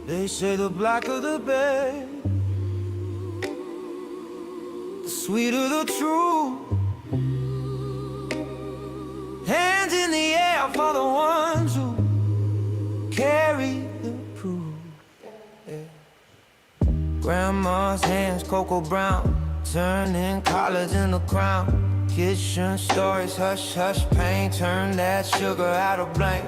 They say the blacker the berry, the sweeter the truth. Hands in the air for the ones who carry the proof. Grandma's hands, cocoa brown, turning collars into crown. Kitchen stories, hush, hush, pain, turn that sugar out of blank.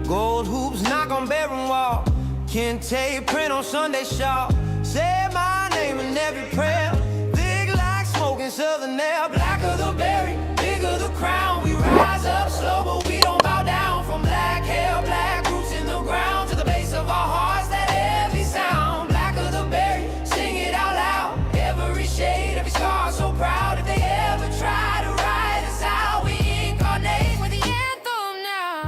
Gold hoops knock on bedroom wall, Kente print on Sunday shawl. Say my name in every prayer, big like smoking southern air. Blacker the berry, bigger the crown. We rise up slow, but we don't bow down. From black hair, black roots in the ground, to the base of our hearts, that heavy sound. Blacker the berry, sing it out loud. Every shade, every scar, so proud. If they ever try to write us out, we incarnate with the anthem now.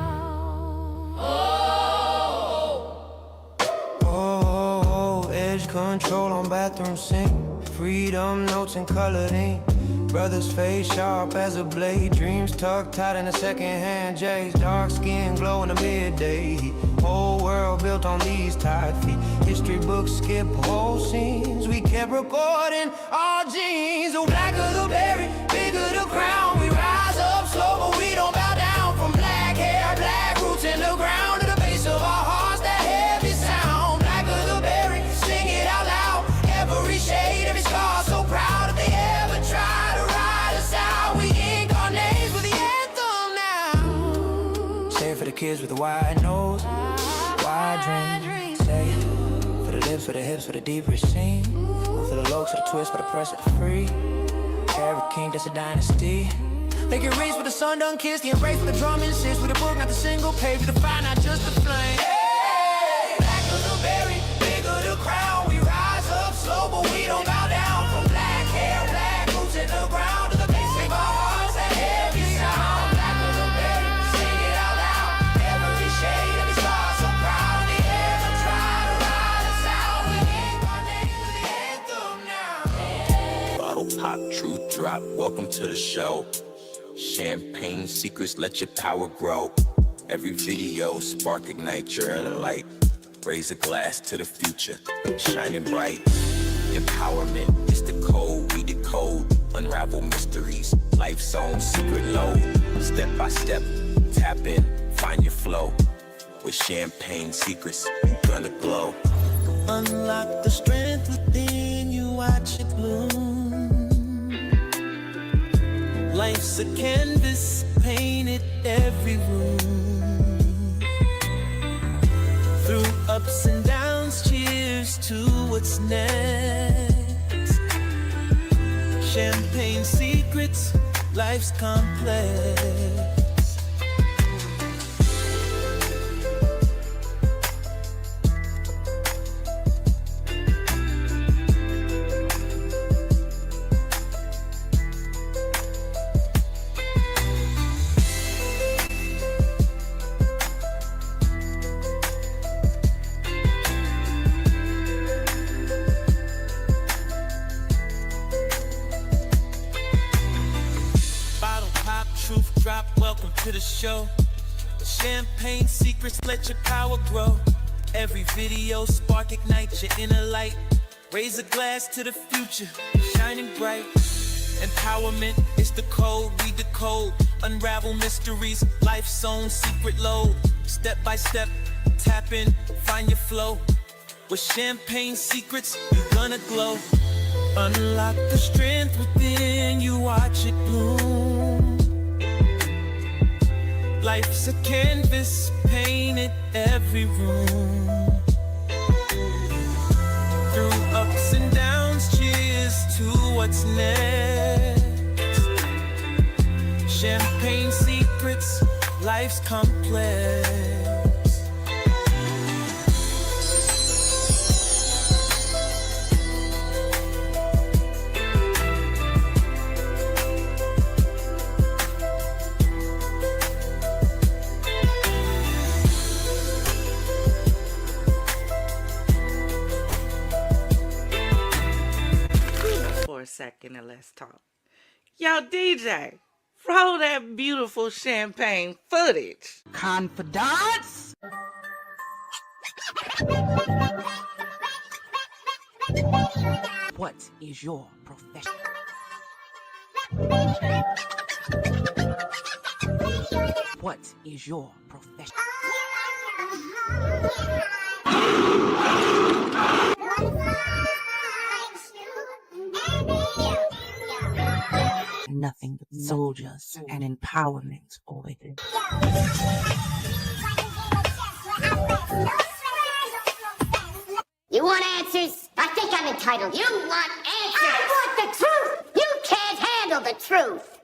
Oh, edge control on bathroom sink, freedom notes and colored ink. Brother's face sharp as a blade, dreams tucked tight in a second-hand J's. Dark skin glow in the midday heat. Whole world built on these tired feet. History books skip whole scenes. We kept recording our genes. Oh, blacker the berry, bigger the crown. We rise up slow, but we don't bow down. From black hair, black roots in the ground, to the base of our hearts, that heavy sound. Blacker the berry, sing it out loud. Every shade, every scar, so proud. If they ever try to ride us out, we incarnate with the anthem now. Say it for the kids with the wide nose, wide dreams. Say it for the lips, for the hips, for the deepest scene. For the lows, for the twist, for the press, for the free. Carrot King, that's a dynasty. Make it race with the sun done kissed. The embrace with the drum and sits. With the book, not the single page. With the fire, not just the flame. Hey, blacker the berry, bigger the crown. We rise up slow, but we don't bow down. From black hair, black roots in the ground, to the base of our hearts, that heavy sound. Blacker the berry, sing it out loud. Every shade, every star, so proud. They ever try to ride us out, we incarnate with the anthem now. Bottle pop, truth drop, welcome to the show. Champagne secrets, let your power grow. Every video, spark, ignite your inner light. Raise a glass to the future, shining bright. Empowerment is the code, we decode. Unravel mysteries, life's own secret load. Step by step, tap in, find your flow. With champagne secrets, you're gonna glow. Unlock the strength within you, watch it bloom. Life's a canvas, painted every room. Through ups and downs, cheers to what's next. Champagne secrets, life's complex. To the show, champagne secrets, let your power grow. Every video, spark, ignite your inner light. Raise a glass to the future, shining bright. Empowerment is the code, we decode. Unravel mysteries, life's own secret load. Step by step, tap in, find your flow. With champagne secrets, you're gonna glow. Unlock the strength within you, watch it bloom. Life's a canvas, painted every room. Through ups and downs, cheers to what's next. Champagne secrets, life's complex. A second and let's talk. Yo, DJ, roll that beautiful champagne footage. Confidants? What is your profession? What is your profession? Nothing but soldiers and empowerment over here. You want answers? I think I'm entitled. You want answers? I want the truth! You can't handle the truth!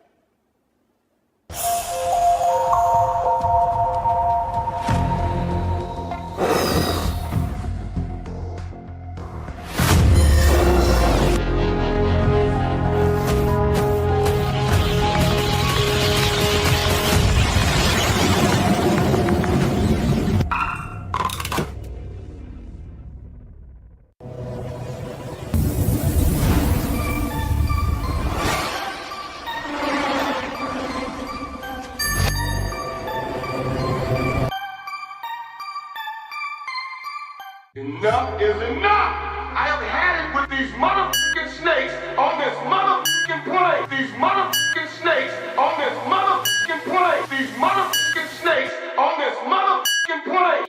Enough is enough! I have had it with these motherfucking snakes on this motherfucking plane! These motherfucking snakes on this motherfucking plane! These motherfucking snakes on this motherfucking plane!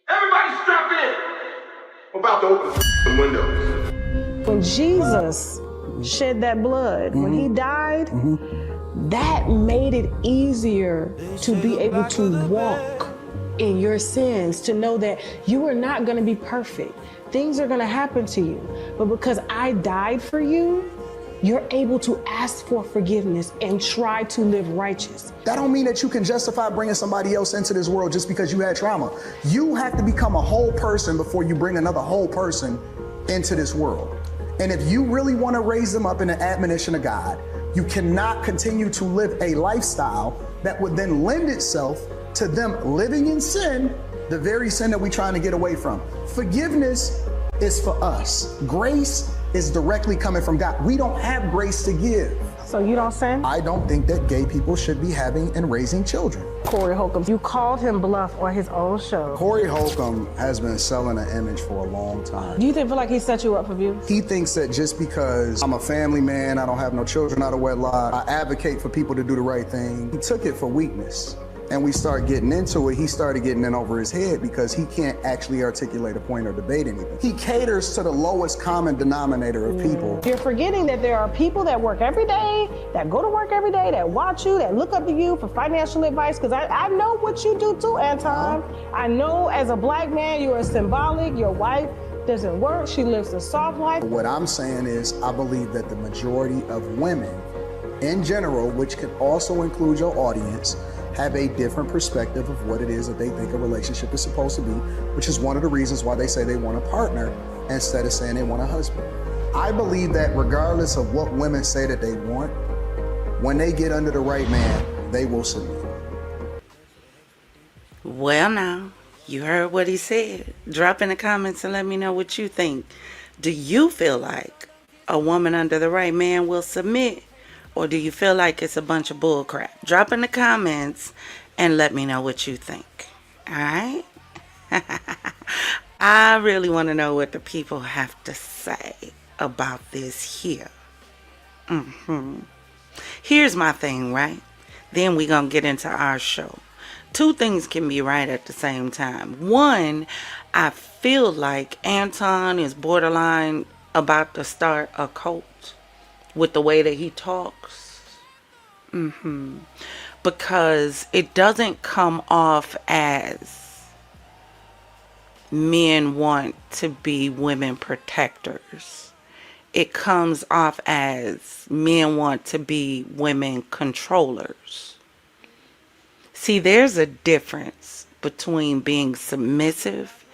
Everybody strap in! I'm about to open the windows. When Jesus shed that blood, when he died, that made it easier to be able to walk in your sins, to know that you are not going to be perfect. Things are going to happen to you. But because I died for you, you're able to ask for forgiveness and try to live righteous. That don't mean that you can justify bringing somebody else into this world just because you had trauma. You have to become a whole person before you bring another whole person into this world. And if you really want to raise them up in the admonition of God, you cannot continue to live a lifestyle that would then lend itself to them living in sin, the very sin that we're trying to get away from. Forgiveness is for us. Grace is directly coming from God. We don't have grace to give. So you don't sin? I don't think that gay people should be having and raising children. Corey Holcomb, you called him bluff on his own show. Corey Holcomb has been selling an image for a long time. Do you feel like he set you up for abuse? He thinks that just because I'm a family man, I don't have no children out of wedlock, I advocate for people to do the right thing. He took it for weakness. And we start getting into it, he started getting in over his head because he can't actually articulate a point or debate anything. He caters to the lowest common denominator of people. You're forgetting that there are people that work every day, that go to work every day, that watch you, that look up to you for financial advice, because I know what you do too, Anton. I know as a black man, you are symbolic. Your wife doesn't work, she lives a soft life. What I'm saying is, I believe that the majority of women in general, which can also include your audience, have a different perspective of what it is that they think a relationship is supposed to be, which is one of the reasons why they say they want a partner instead of saying they want a husband. I believe that regardless of what women say that they want, when they get under the right man, they will submit. Well, now, you heard what he said. Drop in the comments and let me know what you think. Do you feel like a woman under the right man will submit? Or do you feel like it's a bunch of bull crap? Drop in the comments and let me know what you think. Alright? I really want to know what the people have to say about this here. Here's my thing, right? Then we're going to get into our show. Two things can be right at the same time. One, I feel like Anton is borderline about to start a cult with the way that he talks. Because it doesn't come off as men want to be women protectors. It comes off as men want to be women controllers. See, there's a difference between being submissive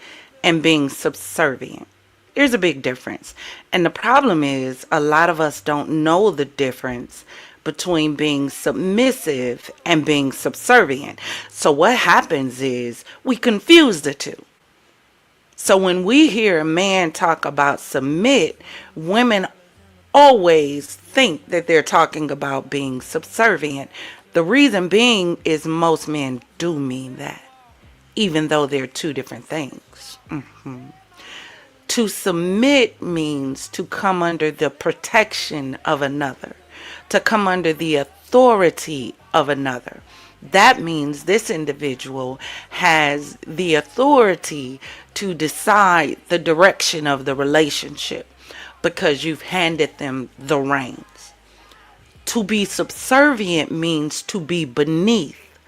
and being subservient. There's a big difference. And the problem is a lot of us don't know the difference between being submissive and being subservient. So what happens is we confuse the two. So when we hear a man talk about submit, women always think that they're talking about being subservient. The reason being is most men do mean that, even though they're two different things. To submit means to come under the protection of another, to come under the authority of another. That means this individual has the authority to decide the direction of the relationship because you've handed them the reins. To be subservient means to be beneath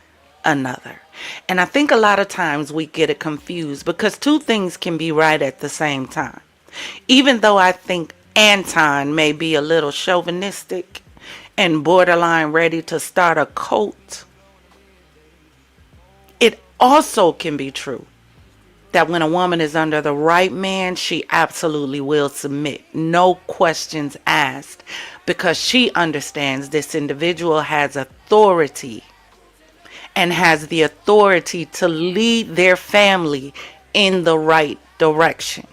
another. And I think a lot of times we get it confused because two things can be right at the same time. Even though I think Anton may be a little chauvinistic and borderline ready to start a cult, it also can be true that when a woman is under the right man, she absolutely will submit. No questions asked, because she understands this individual has authority and has the authority to lead their family in the right direction.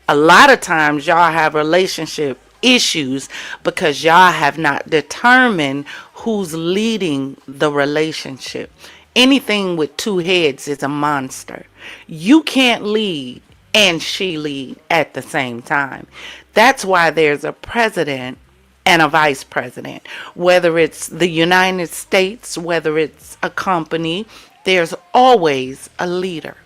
A lot of times y'all have relationship issues because y'all have not determined who's leading the relationship. Anything with two heads is a monster. You can't lead and she lead at the same time. That's why there's a president and a vice president. Whether it's the United States, whether it's a company, there's always a leader.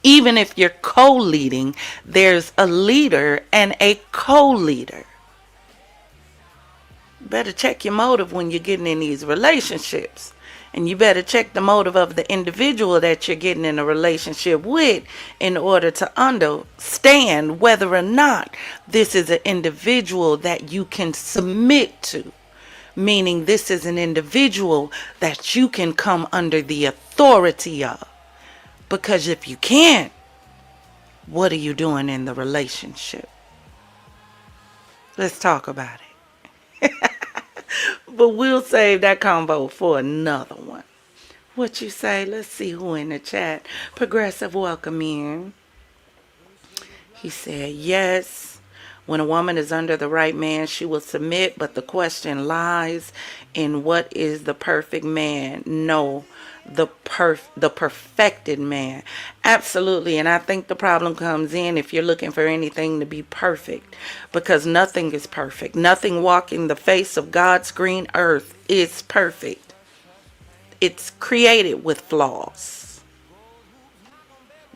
Even if you're co-leading, there's a leader and a co-leader. Better check your motive when you're getting in these relationships. And you better check the motive of the individual that you're getting in a relationship with in order to understand whether or not this is an individual that you can submit to. Meaning this is an individual that you can come under the authority of. Because if you can't, what are you doing in the relationship? Let's talk about it. But we'll save that combo for another one. What you say? Let's see who in the chat. Progressive, welcome in. He said, yes, when a woman is under the right man, she will submit, but the question lies in what is the perfect man? No, the perfected man. Absolutely. And I think the problem comes in if you're looking for anything to be perfect, because nothing is perfect. Nothing walking the face of God's green earth is perfect. It's created with flaws.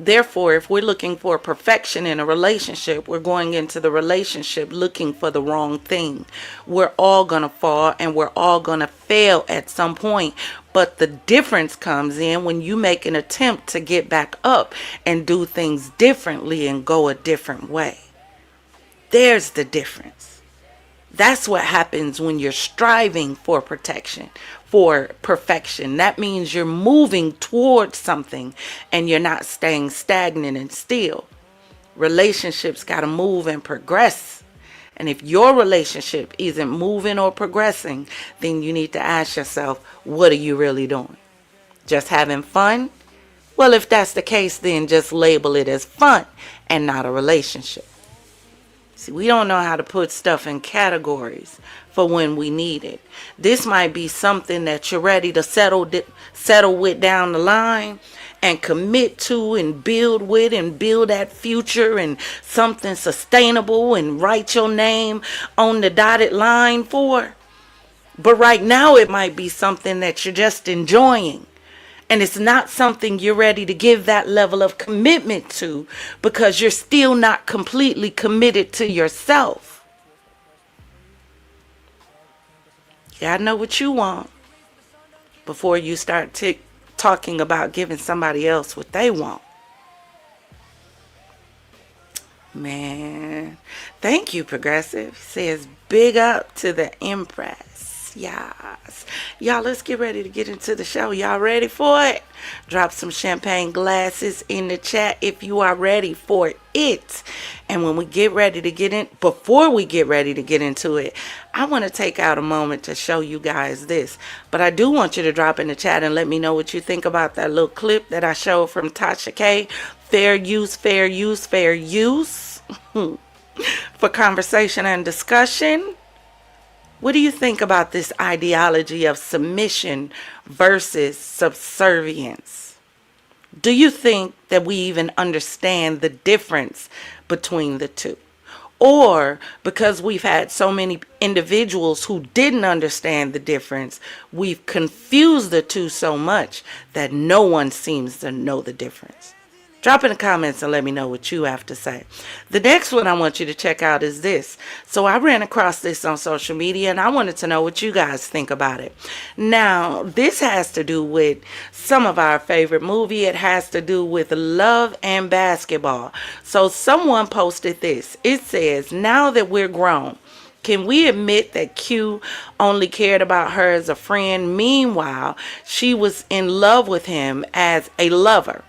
Therefore, if we're looking for perfection in a relationship, we're going into the relationship looking for the wrong thing. We're all going to fall and we're all going to fail at some point. But the difference comes in when you make an attempt to get back up and do things differently and go a different way. There's the difference. That's what happens when you're striving for protection, for perfection. That means you're moving towards something and you're not staying stagnant and still. Relationships got to move and progress. And if your relationship isn't moving or progressing, then you need to ask yourself, what are you really doing? Just having fun? Well, if that's the case, then just label it as fun and not a relationship. See, we don't know how to put stuff in categories for when we need it. This might be something that you're ready to settle with down the line and commit to and build with and build that future and something sustainable and write your name on the dotted line for. But right now it might be something that you're just enjoying. And it's not something you're ready to give that level of commitment to because you're still not completely committed to yourself. You gotta know what you want before you start talking about giving somebody else what they want. Man, thank you, Progressive. Says big up to the Empress. Yes. Y'all, let's get ready to get into the show. Y'all ready for it? Drop some champagne glasses in the chat if you are ready for it. And when we get ready to get in, before we get ready to get into it, I want to take out a moment to show you guys this. But I do want you to drop in the chat and let me know what you think about that little clip that I showed from Tasha K. Fair use, fair use, fair use. for conversation and discussion. What do you think about this ideology of submission versus subservience? Do you think that we even understand the difference between the two? Or because we've had so many individuals who didn't understand the difference, we've confused the two so much that no one seems to know the difference? Drop in the comments and let me know what you have to say. The next one I want you to check out is this. So I ran across this on social media and I wanted to know what you guys think about it. Now, this has to do with some of our favorite movie. It has to do with love and basketball. So someone posted this. It says, now that we're grown, can we admit that Q only cared about her as a friend? Meanwhile, she was in love with him as a lover.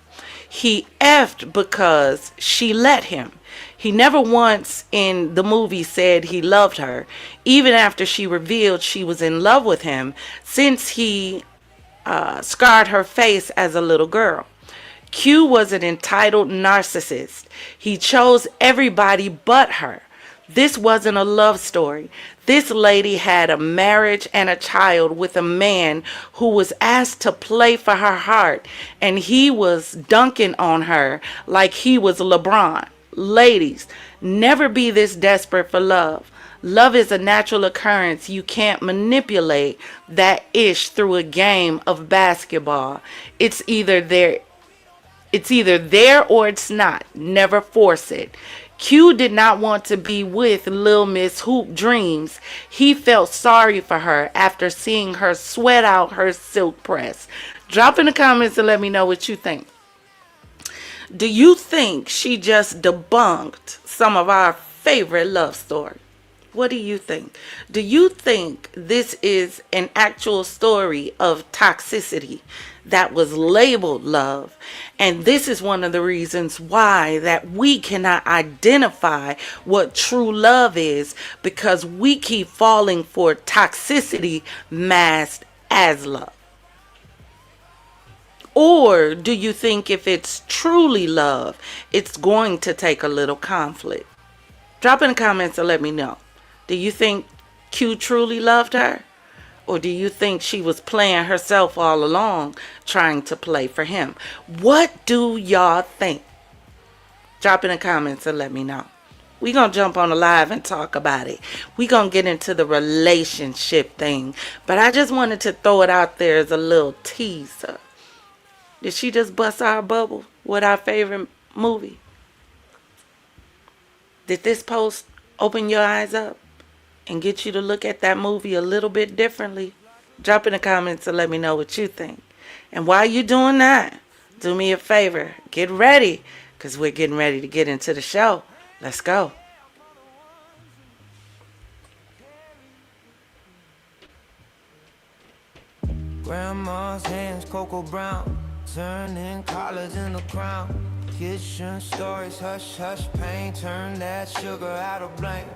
He effed because she let him. He never once in the movie said he loved her, even after she revealed she was in love with him, since he scarred her face as a little girl. Q was an entitled narcissist. He chose everybody but her. This wasn't a love story. This lady had a marriage and a child with a man who was asked to play for her heart, and he was dunking on her like he was LeBron. Ladies, never be this desperate for love. Love is a natural occurrence. You can't manipulate that ish through a game of basketball. It's either there or it's not. Never force it. Q did not want to be with Lil Miss Hoop Dreams. He felt sorry for her after seeing her sweat out her silk press. Drop in the comments and let me know what you think. Do you think she just debunked some of our favorite love stories? What do you think? Do you think this is an actual story of toxicity that was labeled love? And this is one of the reasons why that we cannot identify what true love is, because we keep falling for toxicity masked as love. Or do you think if it's truly love, it's going to take a little conflict? Drop in the comments and let me know. Do you think Q truly loved her? Or do you think she was playing herself all along, trying to play for him? What do y'all think? Drop in the comments and let me know. We're going to jump on the live and talk about it. We're going to get into the relationship thing. But I just wanted to throw it out there as a little teaser. Did she just bust our bubble with our favorite movie? Did this post open your eyes up and get you to look at that movie a little bit differently? Drop in the comments and let me know what you think. And while you're doing that, do me a favor. Get ready, because we're getting ready to get into the show. Let's go. Grandma's hands, cocoa brown, turning collars in the crown. Kitchen stories, hush, hush, pain, turn that sugar out of blank.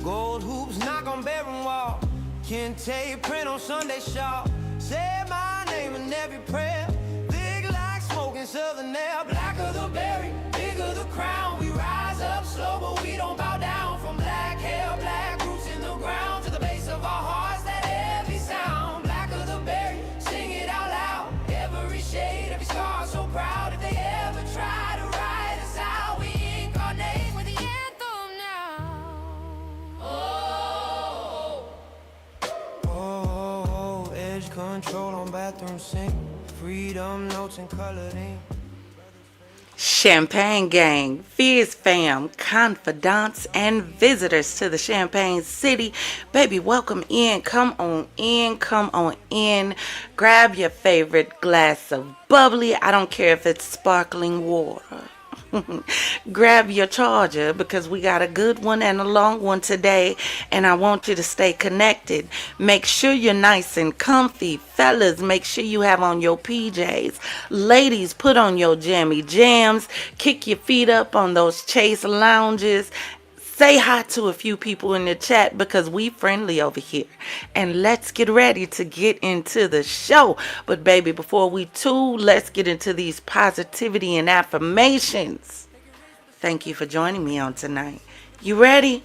Gold hoops knock on bedroom wall, Kente print on Sunday shawl. Say my name in every prayer, big like smoking southern air. Blacker the berry, bigger the crown. We rise up slow, but we don't bow down. From black hair, black roots in the ground, to the base of our hearts, that heavy sound. Blacker the berry, sing it out loud. Every shade, every scar, so proud. If they ever try to write us out, we incarnate with the anthem now. Oh, edge control on bathroom sink, freedom notes and colored ink. Champagne Gang, FizzFam, confidants, and visitors to the Champagne City. Baby, welcome in. Come on in. Come on in. Grab your favorite glass of bubbly. I don't care if it's sparkling water. Grab your charger, because we got a good one and a long one today, and I want you to stay connected. Make sure you're nice and comfy. Fellas, make sure you have on your PJs. Ladies, put on your jammy jams. Kick your feet up on those Chase lounges. Say hi to a few people in the chat, because we friendly over here. And let's get ready to get into the show. But baby, before we let's get into these positivity and affirmations. Thank you for joining me on tonight. You ready?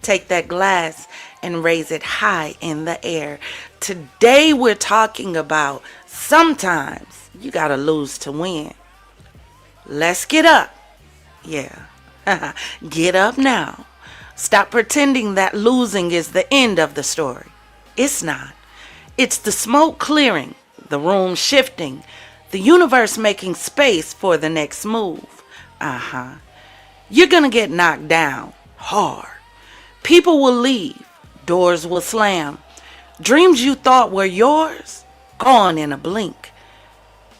Take that glass and raise it high in the air. Today we're talking about sometimes you gotta lose to win. Let's get up. Yeah. Get up now. Stop pretending that losing is the end of the story. It's not. It's the smoke clearing, the room shifting, the universe making space for the next move. You're gonna get knocked down hard. People will leave. Doors will slam. Dreams you thought were yours, gone in a blink.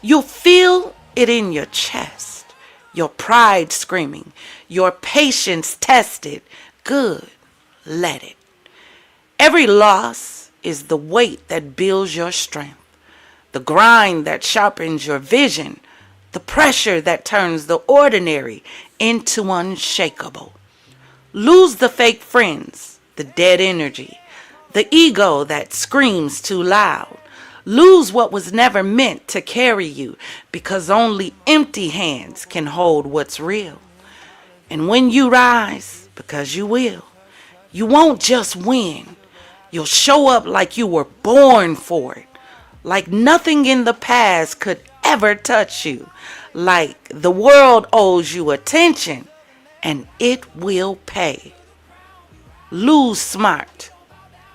You'll feel it in your chest. Your pride screaming. Your patience tested. Good. Let it. Every loss is the weight that builds your strength. The grind that sharpens your vision. The pressure that turns the ordinary into unshakable. Lose the fake friends, the dead energy, the ego that screams too loud. Lose what was never meant to carry you because only empty hands can hold what's real. And when you rise, because you will, you won't just win. You'll show up like you were born for it, like nothing in the past could ever touch you, like the world owes you attention. And it will pay. Lose smart.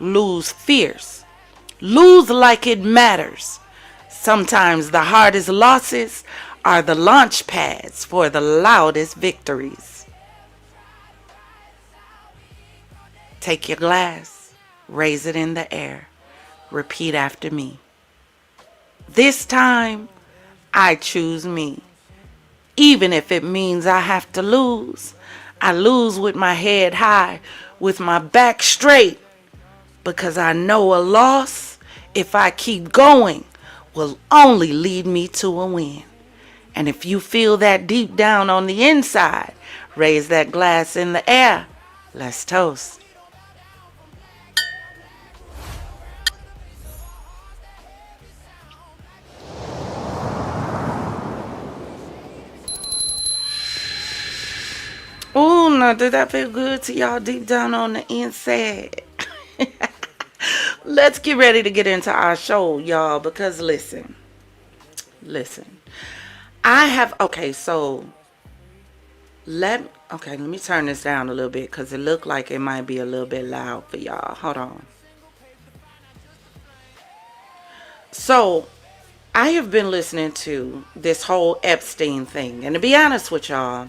Lose fierce. Lose like it matters. Sometimes the hardest losses are the launch pads for the loudest victories. Take your glass, raise it in the air. Repeat after me. This time, I choose me. Even if it means I have to lose. I lose with my head high, with my back straight, because I know a loss, if I keep going, will only lead me to a win. And if you feel that deep down on the inside, raise that glass in the air. Let's toast. Oh, now did that feel good to y'all deep down on the inside? Let's get ready to get into our show, y'all, because listen. Let me turn this down a little bit because it looked like it might be a little bit loud for y'all. Hold on. So, I have been listening to this whole Epstein thing, and to be honest with y'all,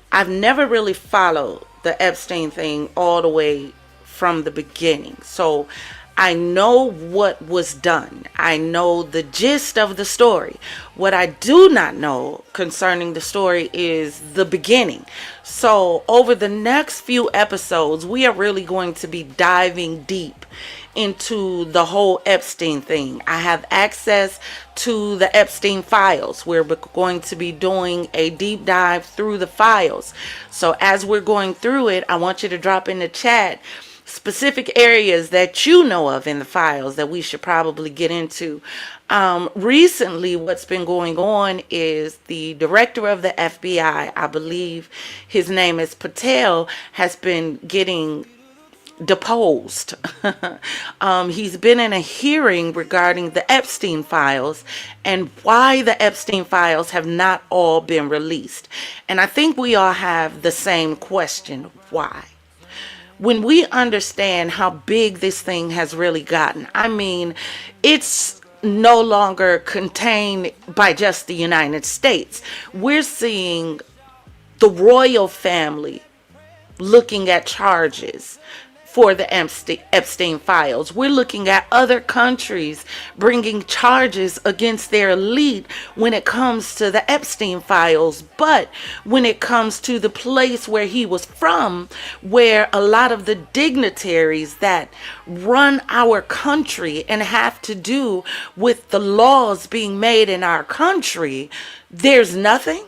I've never really followed the Epstein thing all the way from the beginning. So I know what was done. I know the gist of the story. What I do not know concerning the story is the beginning. So over the next few episodes, we are really going to be diving deep into the whole Epstein thing. I have access to the Epstein files. We're going to be doing a deep dive through the files. So as we're going through it, I want you to drop in the chat specific areas that you know of in the files that we should probably get into. Recently, what's been going on is the director of the FBI, I believe his name is Patel, has been getting deposed. He's been in a hearing regarding the Epstein files and why the Epstein files have not all been released. And I think we all have the same question: why? When we understand how big this thing has really gotten, I mean, it's no longer contained by just the United States. We're seeing the royal family looking at charges for the Epstein files. We're looking at other countries bringing charges against their elite when it comes to the Epstein files. But when it comes to the place where he was from, where a lot of the dignitaries that run our country and have to do with the laws being made in our country, there's nothing.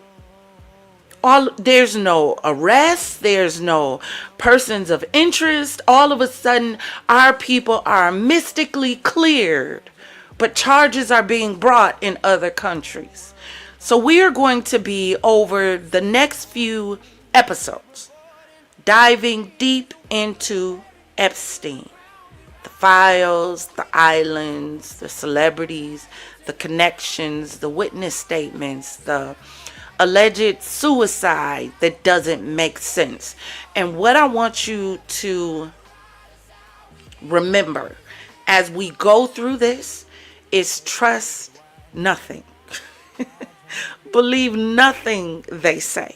There's no arrests, there's no persons of interest. All of a sudden, our people are mystically cleared, but charges are being brought in other countries. So we are going to be, over the next few episodes, diving deep into Epstein. The files, the islands, the celebrities, the connections, the witness statements, the alleged suicide that doesn't make sense. And what I want you to remember as we go through this is trust nothing. Believe nothing they say.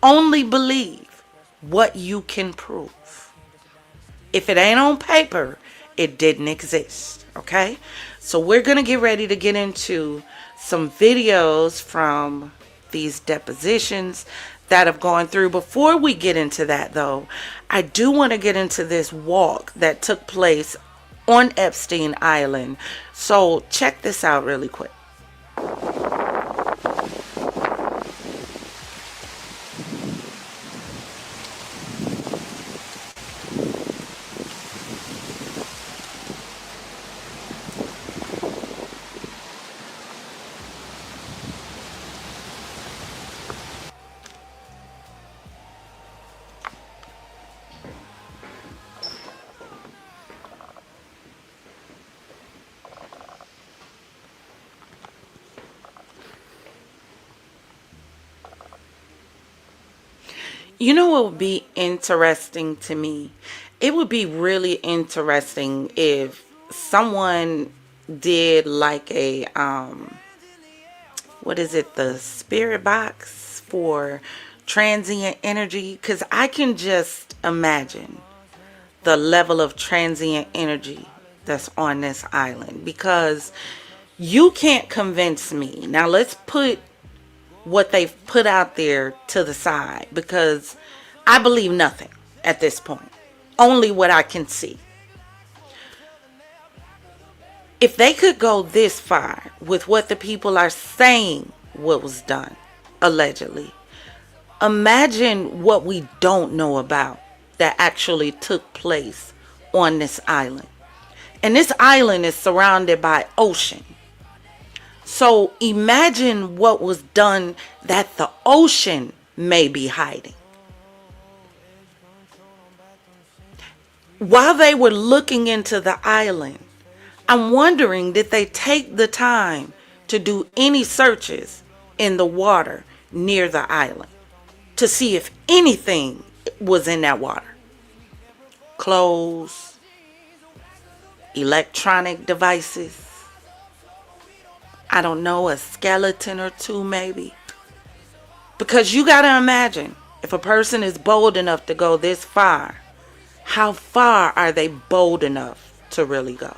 Only believe what you can prove. If it ain't on paper, it didn't exist. Okay? So we're going to get ready to get into some videos from these depositions that have gone through. Before we get into that, though, I do want to get into this walk that took place on Epstein Island. So check this out really quick. You know what would be interesting to me? It would be really interesting if someone did like a, what is it, the spirit box for transient energy? Because I can just imagine the level of transient energy that's on this island. Because you can't convince me. Now let's put what they've put out there to the side, because I believe nothing at this point, only what I can see. If they could go this far with what the people are saying what was done allegedly, imagine what we don't know about that actually took place on this island. And this island is surrounded by ocean. So imagine what was done that the ocean may be hiding. While they were looking into the island, I'm wondering, did they take the time to do any searches in the water near the island to see if anything was in that water? Clothes, electronic devices, I don't know, a skeleton or two maybe. Because you got to imagine, if a person is bold enough to go this far, how far are they bold enough to really go?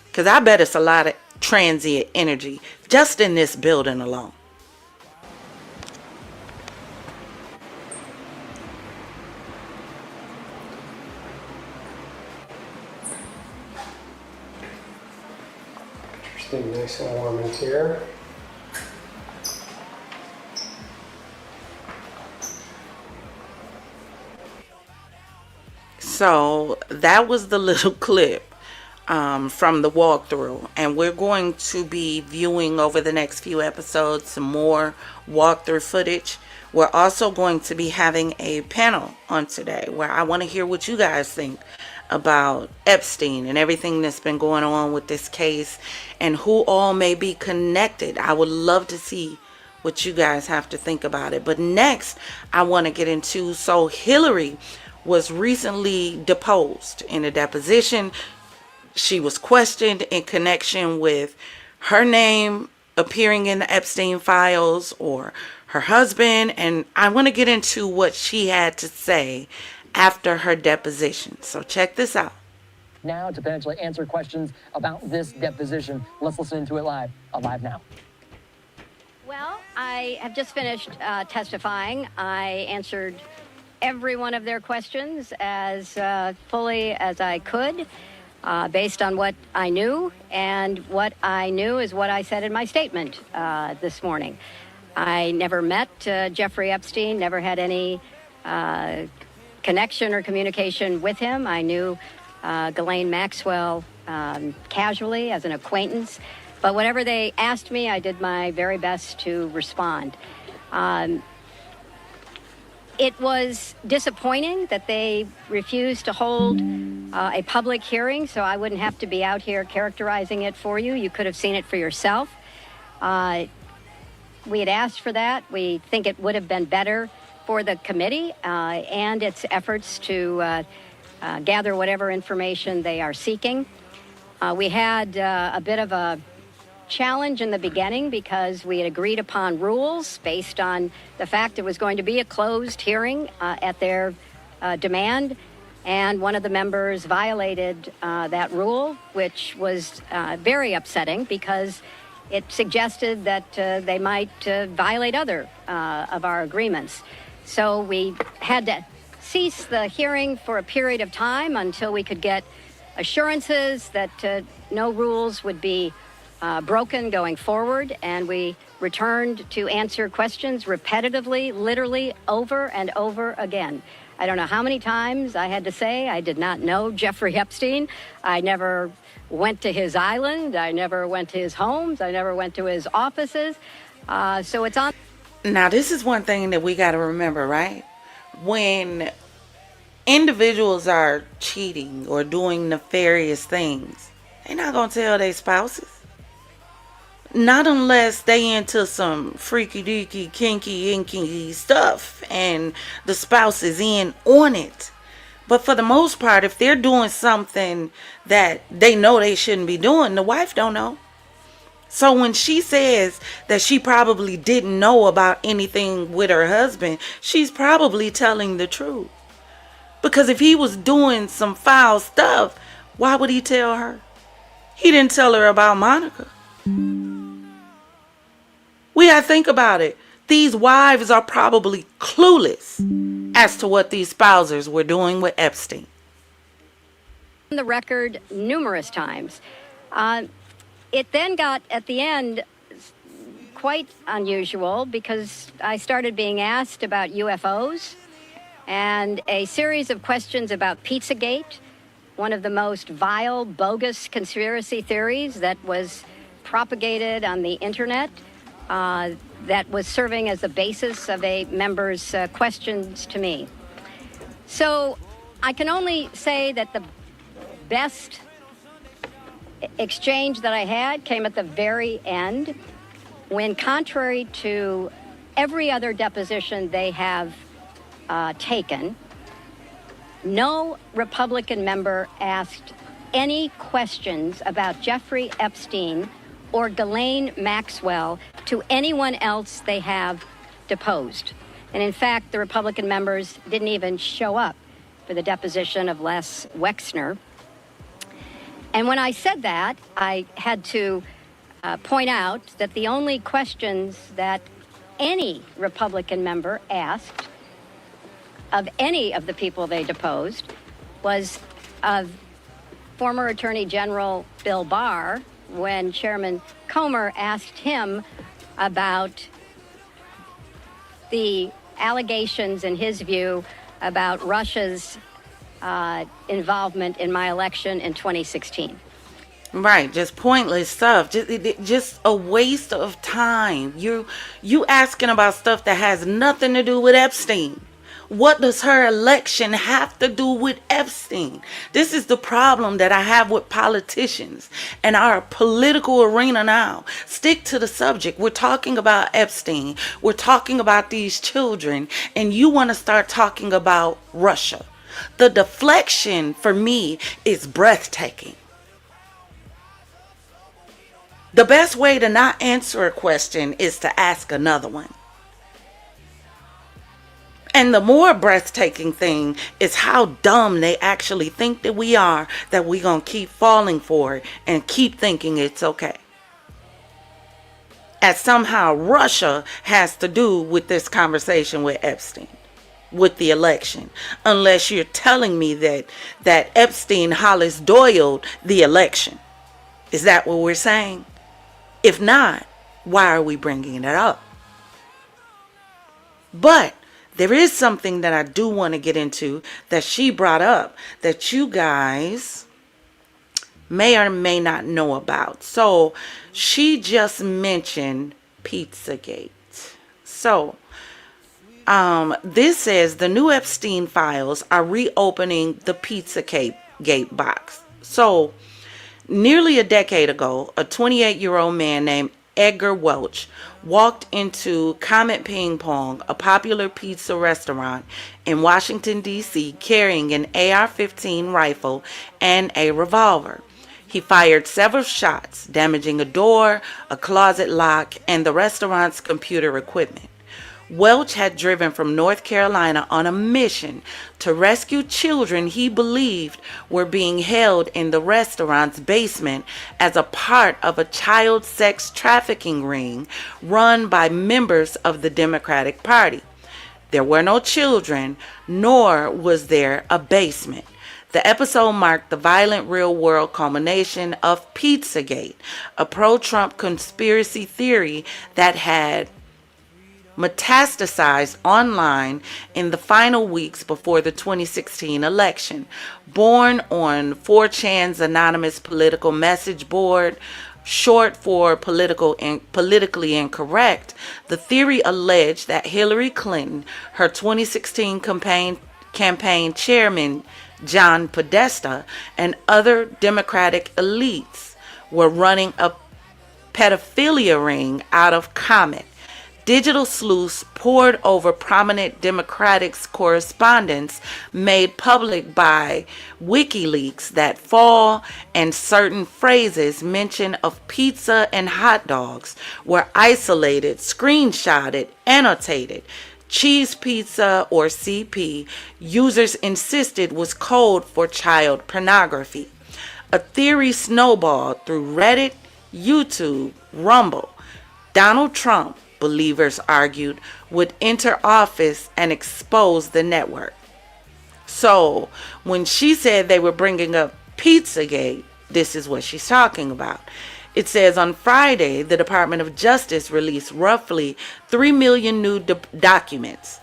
Because I bet it's a lot of transient energy just in this building alone. Staying nice and warm in here. So that was the little clip from the walkthrough, and we're going to be viewing over the next few episodes some more walkthrough footage. We're also going to be having a panel on today where I want to hear what you guys think about Epstein and everything that's been going on with this case and who all may be connected. I would love to see what you guys have to think about it. But next, I want to get into, so Hillary was recently deposed in a deposition. She was questioned in connection with her name appearing in the Epstein files or her husband, and I want to get into what she had to say after her deposition. So check this out. Now to potentially answer questions about this deposition. Let's listen to it live. Live now. Well, I have just finished testifying. I answered every one of their questions as fully as I could, based on what I knew, and what I knew is what I said in my statement this morning. I never met Jeffrey Epstein, never had any connection or communication with him. I knew Ghislaine Maxwell casually as an acquaintance, but whatever they asked me, I did my very best to respond. It was disappointing that they refused to hold a public hearing, so I wouldn't have to be out here characterizing it for you. You could have seen it for yourself. We had asked for that. We think it would have been better for the committee and its efforts to gather whatever information they are seeking. We had a bit of a challenge in the beginning because we had agreed upon rules based on the fact it was going to be a closed hearing at their demand, and one of the members violated that rule, which was very upsetting because it suggested that they might violate other of our agreements. So we had to cease the hearing for a period of time until we could get assurances that no rules would be broken going forward, and we returned to answer questions repetitively, literally over and over again. I don't know how many times I had to say I did not know Jeffrey Epstein. I never went to his island. I never went to his homes. I never went to his offices. So it's on. Now, this is one thing that we got to remember, right? When individuals are cheating or doing nefarious things, they're not going to tell their spouses. Not unless they into some freaky deaky, kinky, inky stuff and the spouse is in on it. But for the most part, if they're doing something that they know they shouldn't be doing, the wife don't know. So when she says that she probably didn't know about anything with her husband, she's probably telling the truth. Because if he was doing some foul stuff, why would he tell her? He didn't tell her about Monica. We gotta think about it. These wives are probably clueless as to what these spouses were doing with Epstein. The record numerous times. It then got, at the end, quite unusual because I started being asked about UFOs and a series of questions about Pizzagate, one of the most vile, bogus conspiracy theories that was propagated on the internet. That was serving as the basis of a member's questions to me. So I can only say that the best exchange that I had came at the very end when, contrary to every other deposition they have taken, no Republican member asked any questions about Jeffrey Epstein or Ghislaine Maxwell to anyone else they have deposed. And in fact, the Republican members didn't even show up for the deposition of Les Wexner. And when I said that, I had to point out that the only questions that any Republican member asked of any of the people they deposed was of former Attorney General Bill Barr, when Chairman Comer asked him about the allegations, in his view, about Russia's involvement in my election in 2016. Right, just pointless stuff. Just a waste of time. You asking about stuff that has nothing to do with Epstein. What does her election have to do with Epstein? This is the problem that I have with politicians and our political arena now. Stick to the subject. We're talking about Epstein. We're talking about these children, and you want to start talking about Russia. The deflection for me is breathtaking. The best way to not answer a question is to ask another one. And the more breathtaking thing is how dumb they actually think that we are, that we're going to keep falling for it and keep thinking it's okay. As somehow Russia has to do with this conversation with Epstein, with the election. Unless you're telling me that Epstein Hollis Doyle the election. Is that what we're saying? If not, why are we bringing it up? But there is something that I do want to get into that she brought up that you guys may or may not know about. So she just mentioned Pizzagate. So This says the new Epstein files are reopening the Pizzagate box. So, nearly a decade ago, a 28-year-old man named Edgar Welch walked into Comet Ping Pong, a popular pizza restaurant in Washington, D.C., carrying an AR-15 rifle and a revolver. He fired several shots, damaging a door, a closet lock, and the restaurant's computer equipment. Welch had driven from North Carolina on a mission to rescue children he believed were being held in the restaurant's basement as a part of a child sex trafficking ring run by members of the Democratic Party. There were no children, nor was there a basement. The episode marked the violent real-world culmination of Pizzagate, a pro-Trump conspiracy theory that had metastasized online in the final weeks before the 2016 election. Born on 4chan's anonymous political message board, short for politically incorrect, the theory alleged that Hillary Clinton, her 2016 campaign chairman John Podesta, and other Democratic elites were running a pedophilia ring out of Comet. Digital sleuths pored over prominent Democrats' correspondence made public by WikiLeaks that fall and certain phrases mention of pizza and hot dogs were isolated, screenshotted, annotated. Cheese pizza, or CP, users insisted was code for child pornography. A theory snowballed through Reddit, YouTube, Rumble. Donald Trump, believers argued, would enter office and expose the network. So when she said they were bringing up Pizzagate, this is what she's talking about. It says on Friday, the Department of Justice released roughly 3 million new documents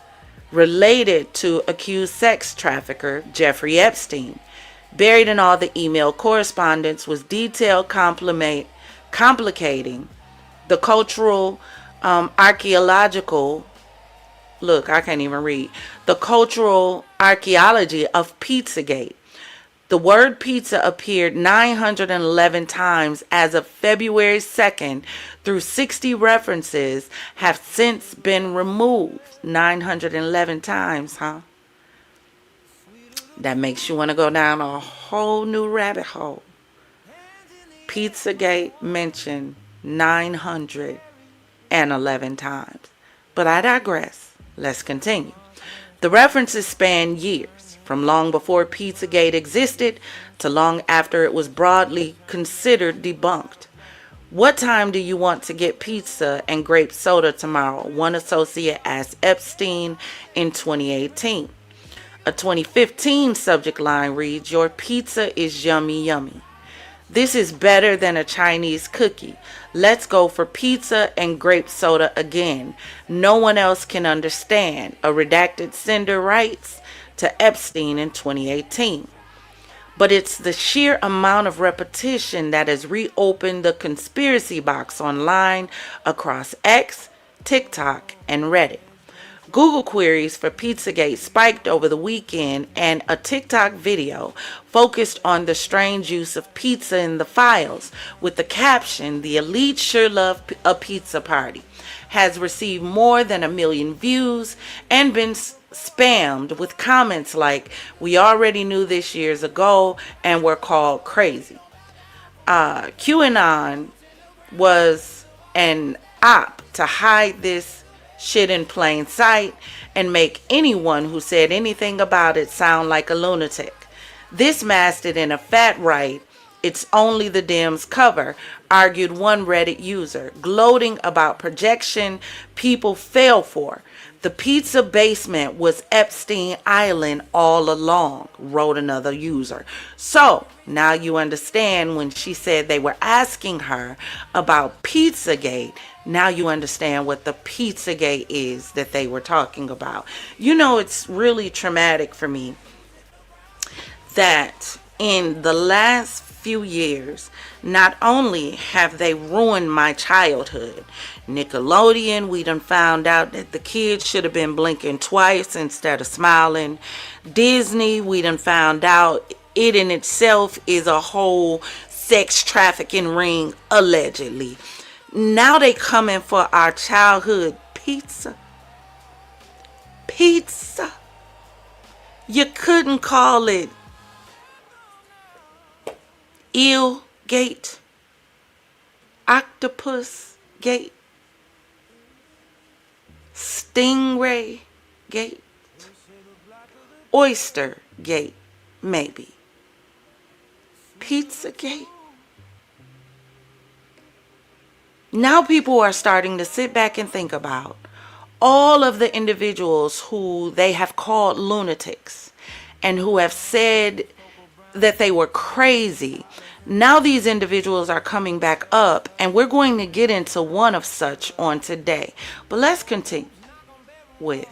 related to accused sex trafficker Jeffrey Epstein. Buried in all the email correspondence was detailed complicating the cultural archaeological, the cultural archaeology of Pizzagate. The word pizza appeared 911 times as of February 2nd, through 60 references have since been removed. 911 times, huh? That makes you want to go down a whole new rabbit hole. Pizzagate mentioned 911 times. But I digress. Let's continue. The references span years, from long before Pizzagate existed to long after it was broadly considered debunked. What time do you want to get pizza and grape soda tomorrow? One associate asked Epstein in 2018. A 2015 subject line reads, "Your pizza is yummy, yummy. This is better than a Chinese cookie. Let's go for pizza and grape soda again. No one else can understand," a redacted sender writes to Epstein in 2018. But it's the sheer amount of repetition that has reopened the conspiracy box online across X, TikTok, and Reddit. Google queries for Pizzagate spiked over the weekend, and a TikTok video focused on the strange use of pizza in the files with the caption, "The elite sure love a pizza party," has received more than 1 million views and been spammed with comments like, "We already knew this years ago and were called crazy." QAnon was an op to hide this shit in plain sight and make anyone who said anything about it sound like a lunatic. This masked it in a fat right. "It's only the Dems cover," argued one Reddit user, gloating about projection people fell for. "The pizza basement was Epstein Island all along," wrote another user. So now you understand when she said they were asking her about Pizzagate. Now you understand what the Pizzagate is that they were talking about. You know, it's really traumatic for me that in the last few years, not only have they ruined my childhood, Nickelodeon, we done found out that the kids should have been blinking twice instead of smiling. Disney, we done found out it in itself is a whole sex trafficking ring, allegedly. Now they coming for our childhood pizza. Pizza. You couldn't call it Eel Gate, Octopus Gate, Stingray Gate, Oyster Gate, maybe. Pizza Gate. Now people are starting to sit back and think about all of the individuals who they have called lunatics and who have said that they were crazy. Now these individuals are coming back up, and we're going to get into one of such on today. But let's continue with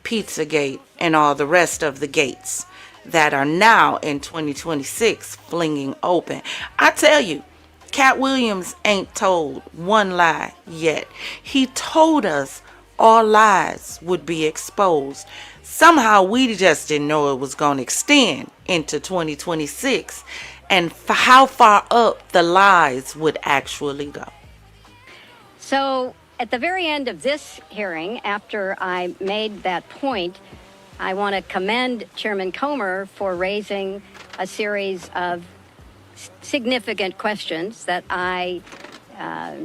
Pizzagate and all the rest of the gates that are now in 2026 flinging open. I tell you, Cat Williams ain't told one lie yet. He told us all lies would be exposed. Somehow we just didn't know it was going to extend into 2026 and how far up the lies would actually go. So at the very end of this hearing, after I made that point, I want to commend Chairman Comer for raising a series of significant questions that I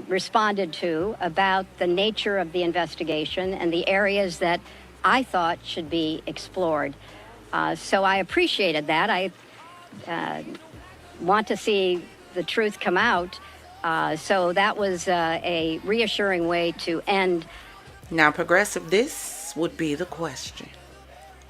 responded to about the nature of the investigation and the areas that I thought should be explored. So I appreciated that. I want to see the truth come out. So that was a reassuring way to end. Now, Progressive, this would be the question.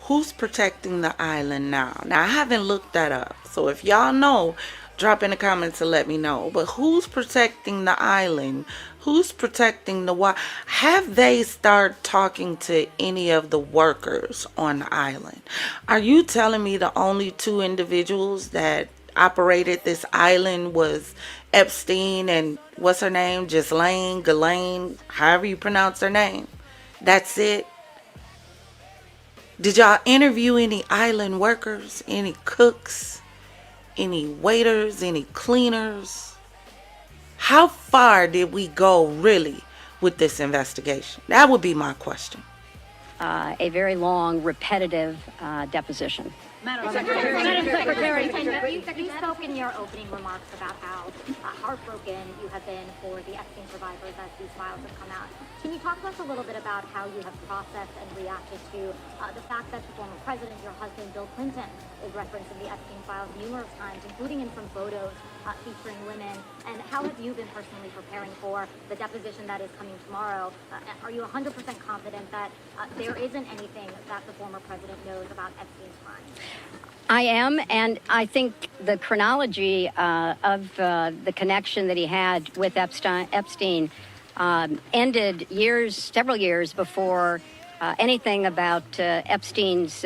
Who's protecting the island now? Now, I haven't looked that up. So if y'all know, drop in the comments to let me know. But who's protecting the island? Who's protecting the water? Have they started talking to any of the workers on the island? Are you telling me the only two individuals that operated this island was Epstein and what's her name? Ghislaine, however you pronounce her name. That's it? Did y'all interview any island workers? Any cooks? Any waiters? Any cleaners? How far did we go really with this investigation? That would be my question. A very long, repetitive deposition. Madam Secretary, you spoke in your opening remarks about how heartbroken you have been for the Epstein survivors as these files have come out. Can you talk to us a little bit about how you have processed and reacted to the fact that the former president, your husband, Bill Clinton, is referenced in the Epstein files numerous times, including in some photos featuring women? And how have you been personally preparing for the deposition that is coming tomorrow? Are you 100% confident that there isn't anything that the former president knows about Epstein's crimes? I am, and I think the chronology of the connection that he had with Epstein ended several years before anything about Epstein's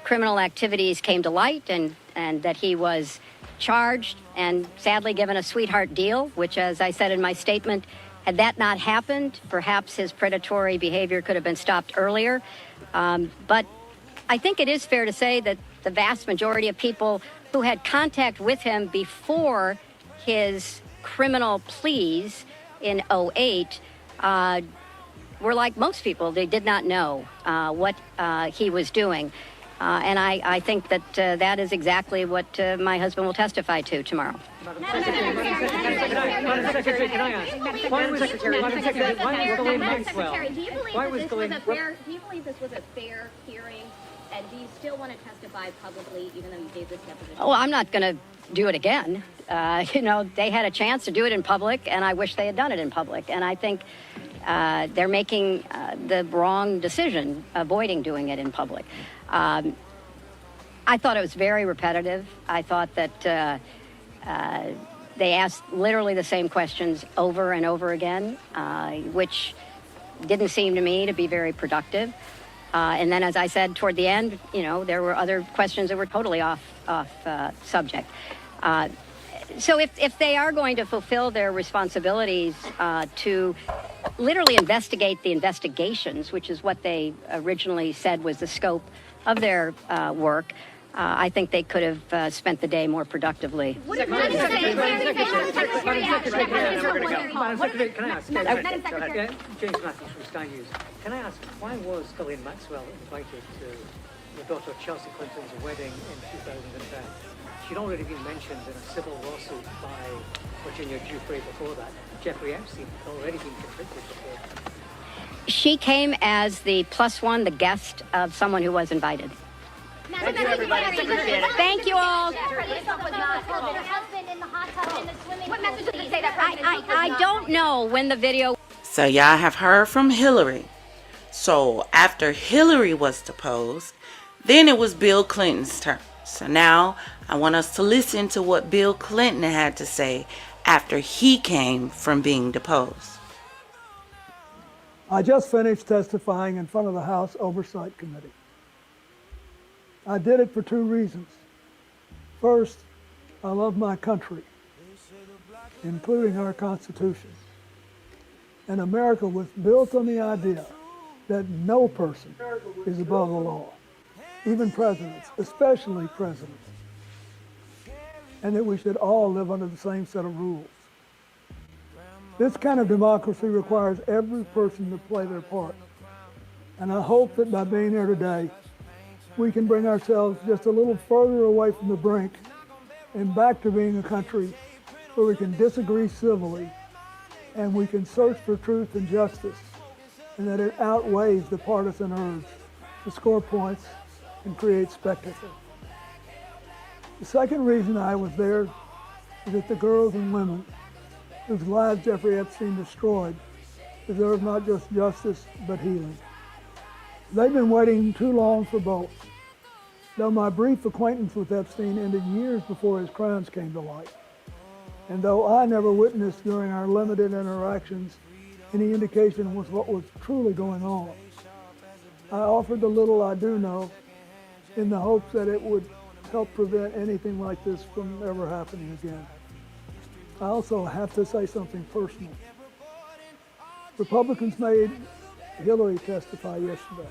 criminal activities came to light, and that he was charged and sadly given a sweetheart deal, which, as I said in my statement, had that not happened, perhaps his predatory behavior could have been stopped earlier. But I think it is fair to say that the vast majority of people who had contact with him before his criminal pleas in 2008 were like most people. They did not know what he was doing. And I think that that is exactly what my husband will testify to tomorrow. Madam Secretary, can I ask? Do you believe this was a fair hearing? And do you still want to testify publicly, even though you gave this deposition? Oh, I'm not going to do it again. They had a chance to do it in public, and I wish they had done it in public. And I think they're making the wrong decision, avoiding doing it in public. I thought it was very repetitive. I thought that they asked literally the same questions over and over again, which didn't seem to me to be very productive. And then, as I said, toward the end, there were other questions that were totally off subject. So if they are going to fulfill their responsibilities to literally investigate the investigations, which is what they originally said was the scope of their work, I think they could have spent the day more productively. Madam Secretary, can I ask? James Matthews from Sky News. Can I ask, why was Ghislaine Maxwell invited to the daughter of Chelsea Clinton's wedding in 2010? She'd already been mentioned in a civil lawsuit by Virginia Giuffre before that. Jeffrey Epstein had already been convicted before. She came as the plus one, the guest of someone who was invited. Thank you, everybody. Thank you all. I don't know when the video. So y'all have heard from Hillary. So after Hillary was deposed, then it was Bill Clinton's turn. So now I want us to listen to what Bill Clinton had to say after he came from being deposed. I just finished testifying in front of the House Oversight Committee. I did it for two reasons. First, I love my country, including our Constitution. And America was built on the idea that no person is above the law, even presidents, especially presidents, and that we should all live under the same set of rules. This kind of democracy requires every person to play their part. And I hope that by being here today, we can bring ourselves just a little further away from the brink and back to being a country where we can disagree civilly and we can search for truth and justice, and that it outweighs the partisan urge to score points and create spectacle. The second reason I was there is that the girls and women whose lives Jeffrey Epstein destroyed deserve not just justice, but healing. They've been waiting too long for both. Though my brief acquaintance with Epstein ended years before his crimes came to light, and though I never witnessed during our limited interactions any indication of what was truly going on, I offered the little I do know in the hopes that it would help prevent anything like this from ever happening again. I also have to say something personal. Republicans made Hillary testify yesterday,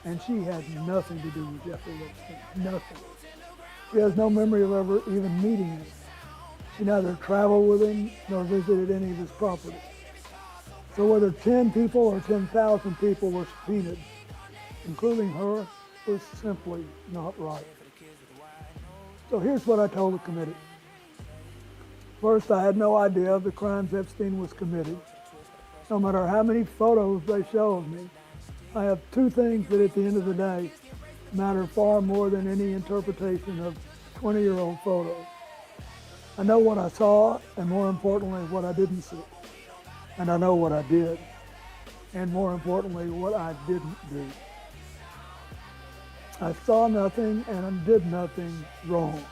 and she had nothing to do with Jeffrey Epstein, nothing. She has no memory of ever even meeting him. She neither traveled with him nor visited any of his property. So whether 10 people or 10,000 people were subpoenaed, including her, was simply not right. So here's what I told the committee. First, I had no idea of the crimes Epstein was committed. No matter how many photos they show of me, I have two things that at the end of the day matter far more than any interpretation of 20-year-old photos. I know what I saw, and more importantly, what I didn't see. And I know what I did, and more importantly, what I didn't do. I saw nothing and I did nothing wrong.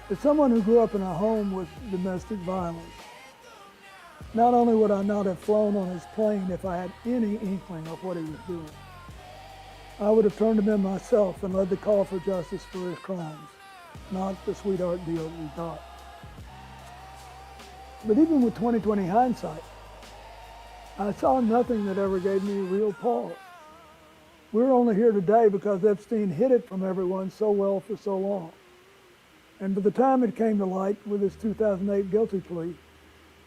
As someone who grew up in a home with domestic violence, not only would I not have flown on his plane if I had any inkling of what he was doing, I would have turned him in myself and led the call for justice for his crimes, not the sweetheart deal that we got. But even with 20/20 hindsight, I saw nothing that ever gave me real pause. We're only here today because Epstein hid it from everyone so well for so long. And by the time it came to light with his 2008 guilty plea,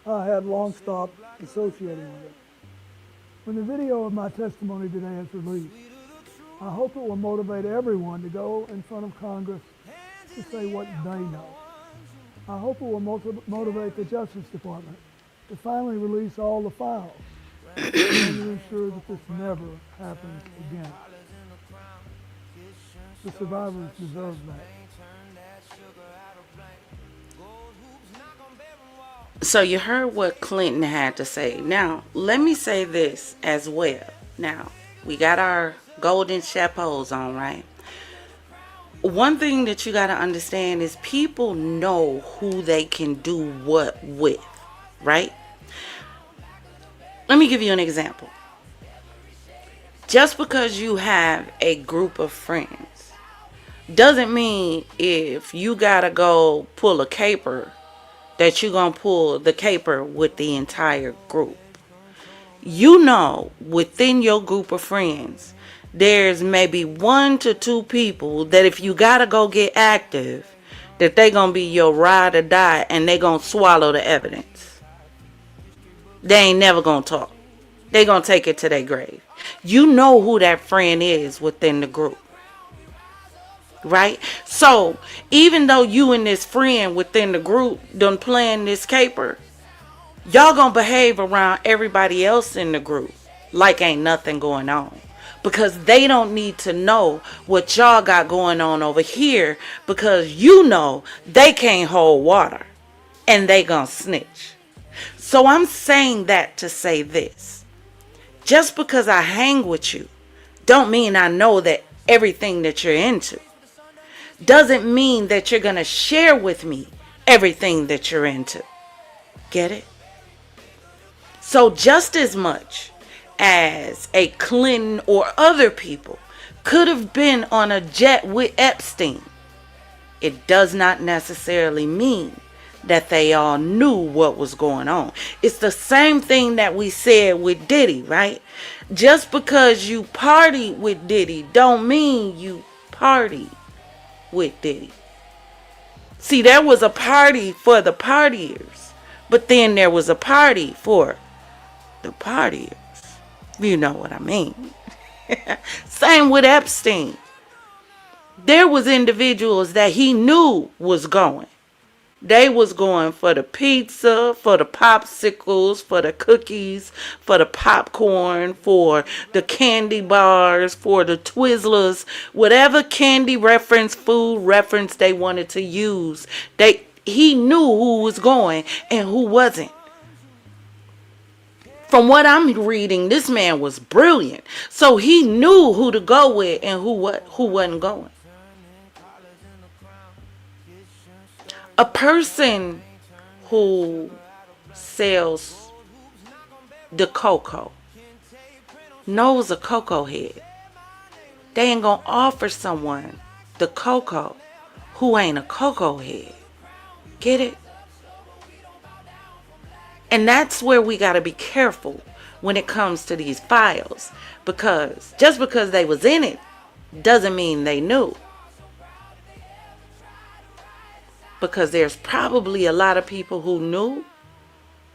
I had long stopped associating with it. When the video of my testimony today is released, I hope it will motivate everyone to go in front of Congress to say what they know. I hope it will motivate the Justice Department to finally release all the files and to ensure that this never happens again. The survivors deserve that. So you heard what Clinton had to say. Now, let me say this as well. Now, we got our golden chapeaus on, right? One thing that you got to understand is people know who they can do what with, right? Let me give you an example. Just because you have a group of friends doesn't mean if you gotta go pull a caper that you're gonna pull the caper with the entire group. You know, within your group of friends, there's maybe 1 to 2 people that if you gotta go get active, that they gonna be your ride or die, and they gonna swallow the evidence. They ain't never gonna talk. They gonna take it to their grave. You know who that friend is within the group, right? So even though you and this friend within the group done playing this caper, y'all gonna behave around everybody else in the group like ain't nothing going on, because they don't need to know what y'all got going on over here, because you know they can't hold water and they gonna snitch. So I'm saying that to say this: just because I hang with you don't mean I know that everything that you're into. Doesn't mean that you're gonna share with me everything that you're into. Get it? So just as much as a Clinton or other people could have been on a jet with Epstein, it does not necessarily mean that they all knew what was going on. It's the same thing that we said with Diddy, right? Just because you party with Diddy don't mean you party with Diddy. See, there was a party for the partiers, but then there was a party for the partiers. You know what I mean. Same with Epstein. There was individuals that he knew was going. They was going for the pizza, for the popsicles, for the cookies, for the popcorn, for the candy bars, for the Twizzlers, whatever candy reference, food reference they wanted to use. He knew who was going and who wasn't. From what I'm reading, this man was brilliant. So he knew who to go with and who wasn't going. A person who sells the cocoa knows a cocoa head. They ain't gonna offer someone the cocoa who ain't a cocoa head. Get it? And that's where we gotta be careful when it comes to these files, because just because they was in it doesn't mean they knew. Because there's probably a lot of people who knew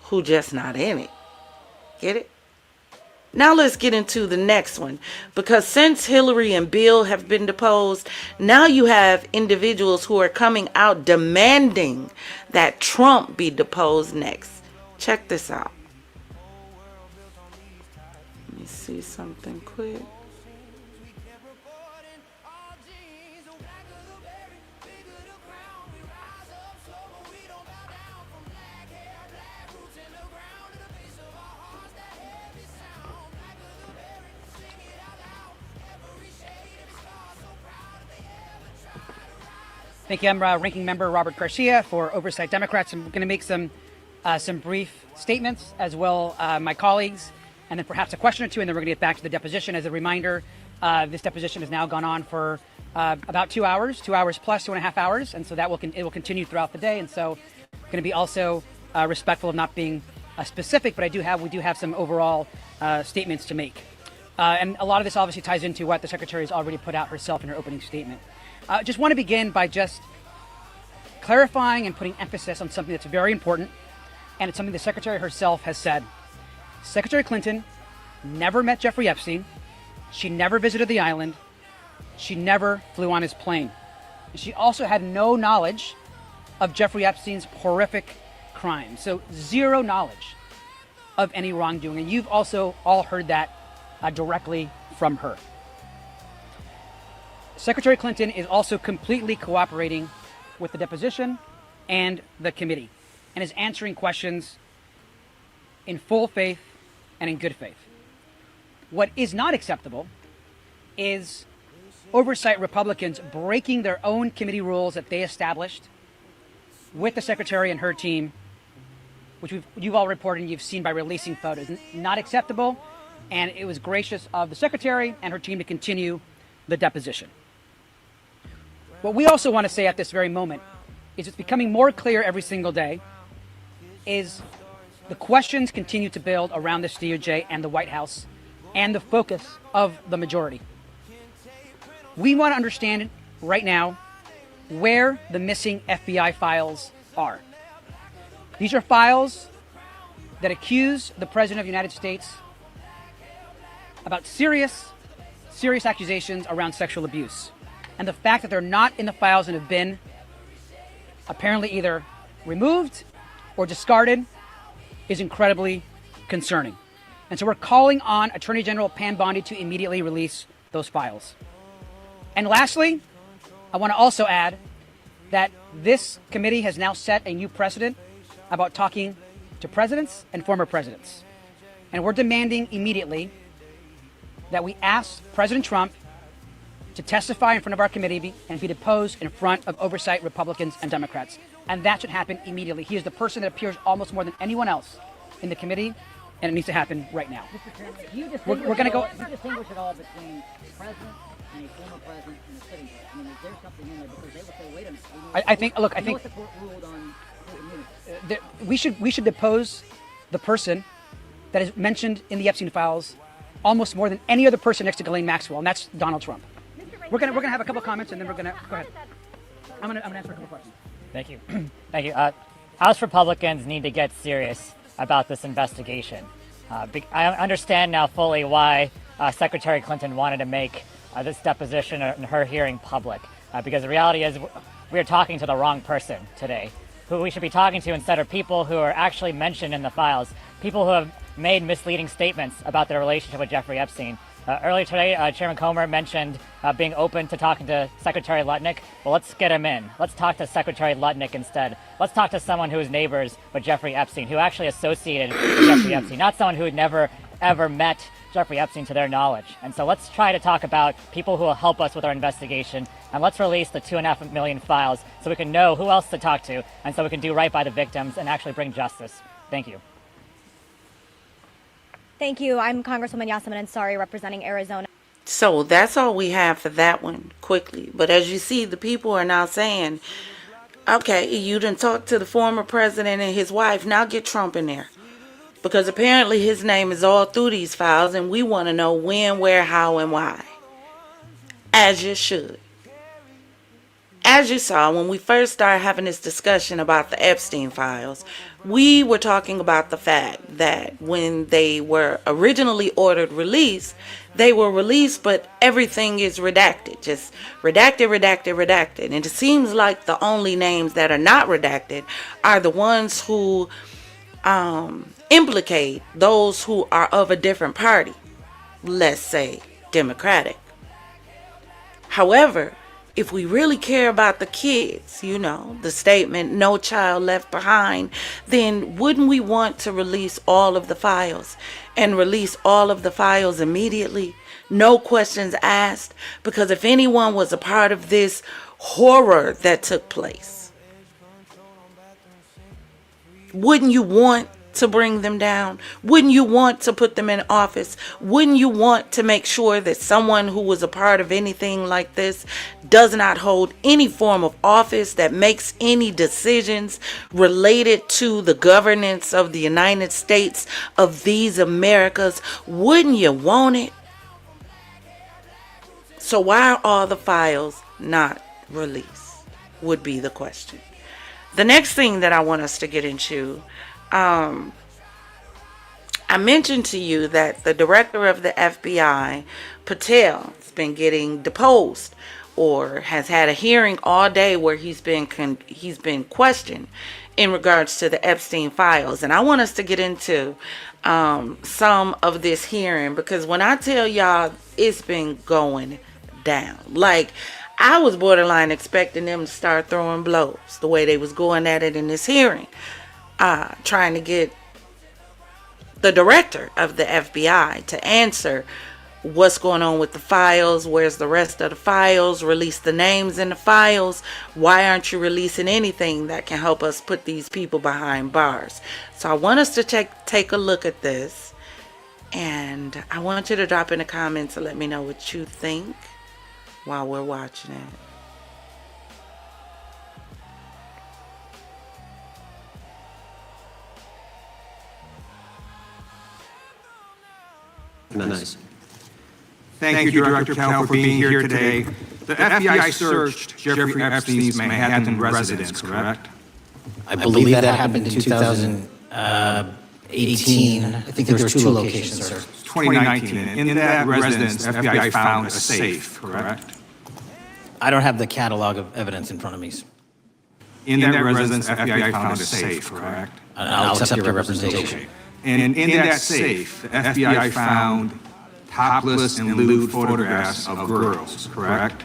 who just not in it. Get it? Now let's get into the next one. Because since Hillary and Bill have been deposed, now you have individuals who are coming out demanding that Trump be deposed next. Check this out. Let me see something quick. Thank you. I'm Ranking Member Robert Garcia for Oversight Democrats. I'm going to make some brief statements, as well my colleagues, and then perhaps a question or two, and then we're going to get back to the deposition. As a reminder, this deposition has now gone on for about 2 hours, 2 hours plus 2.5 hours, and so that it will continue throughout the day. And so, I'm going to be also respectful of not being specific, but we do have some overall statements to make, and a lot of this obviously ties into what the Secretary has already put out herself in her opening statement. Just want to begin by just clarifying and putting emphasis on something that's very important, and it's something the Secretary herself has said. Secretary Clinton never met Jeffrey Epstein. She never visited the island. She never flew on his plane. And she also had no knowledge of Jeffrey Epstein's horrific crimes. So zero knowledge of any wrongdoing. And you've also all heard that directly from her. Secretary Clinton is also completely cooperating with the deposition and the committee, and is answering questions in full faith and in good faith. What is not acceptable is oversight Republicans breaking their own committee rules that they established with the Secretary and her team, which you've all reported and you've seen by releasing photos. Not acceptable, and it was gracious of the Secretary and her team to continue the deposition. What we also want to say at this very moment is it's becoming more clear every single day is the questions continue to build around this DOJ and the White House and the focus of the majority. We want to understand right now where the missing FBI files are. These are files that accuse the President of the United States about serious accusations around sexual abuse. And the fact that they're not in the files and have been apparently either removed or discarded is incredibly concerning. And so we're calling on Attorney General Pam Bondi to immediately release those files. And lastly, I want to also add that this committee has now set a new precedent about talking to presidents and former presidents. And we're demanding immediately that we ask President Trump to testify in front of our committee and be deposed in front of oversight Republicans and Democrats. And that should happen immediately. He is the person that appears almost more than anyone else in the committee, and it needs to happen right now. We're going to go. Do you distinguish at all between the president and a former president and a sitting president? I mean, is there something in there because they will say, wait a minute. I think. Look, I think what the court ruled on immunity. we should depose the person that is mentioned in the Epstein files almost more than any other person next to Ghislaine Maxwell, and that's Donald Trump. We're gonna have a couple comments, and then we're gonna go ahead. I'm gonna answer a couple questions. Thank you. Thank you. House Republicans need to get serious about this investigation. I understand now fully why Secretary Clinton wanted to make this deposition and her hearing public, because the reality is we are talking to the wrong person today. Who we should be talking to instead are people who are actually mentioned in the files, people who have made misleading statements about their relationship with Jeffrey Epstein. Earlier today, Chairman Comer mentioned being open to talking to Secretary Lutnick. Well, let's get him in. Let's talk to Secretary Lutnick instead. Let's talk to someone who is neighbors with Jeffrey Epstein, who actually associated with Jeffrey Epstein, not someone who had never, ever met Jeffrey Epstein to their knowledge. And so let's try to talk about people who will help us with our investigation, and let's release the 2.5 million files so we can know who else to talk to, and so we can do right by the victims and actually bring justice. Thank you. Thank you. I'm Congresswoman Yasmin Ansari representing Arizona. So that's all we have for that one, quickly. But as you see, the people are now saying, okay, you done talked to the former president and his wife, now get Trump in there. Because apparently his name is all through these files, and we want to know when, where, how, and why. As you should. As you saw, when we first started having this discussion about the Epstein files, we were talking about the fact that when they were originally ordered released, they were released, but everything is redacted. Just redacted, redacted, redacted. And it seems like the only names that are not redacted are the ones who implicate those who are of a different party. Let's say Democratic. However, if we really care about the kids, you know, the statement, no child left behind, then wouldn't we want to release all of the files and release all of the files immediately? No questions asked, because if anyone was a part of this horror that took place, wouldn't you want to bring them down? Wouldn't you want to put them in office? Wouldn't you want to make sure that someone who was a part of anything like this does not hold any form of office, that makes any decisions related to the governance of the United States, of these Americas? Wouldn't you want it? So why are all the files not released, would be the question. The next thing that I want us to get into, I mentioned to you that the director of the FBI, Patel, has been getting deposed, or has had a hearing all day where he's been questioned in regards to the Epstein files. And I want us to get into some of this hearing, because when I tell y'all, it's been going down. Like, I was borderline expecting them to start throwing blows the way they was going at it in this hearing, trying to get the director of the FBI to answer what's going on with the files, where's the rest of the files, release the names in the files, why aren't you releasing anything that can help us put these people behind bars. So I want us to take a look at this, and I want you to drop in the comments and let me know what you think while we're watching it. Nice. Thank you, Director Patel, for being here today. The FBI searched Jeffrey Epstein's Manhattan residence, correct? I believe that happened in 2018. I think there were two locations, sir. 2019. And in that residence, FBI found a safe, correct? I don't have the catalog of evidence in front of me. In that residence, FBI found a safe, correct? I'll accept your representation. Okay. And in that safe, the FBI found topless and lewd photographs of girls, correct?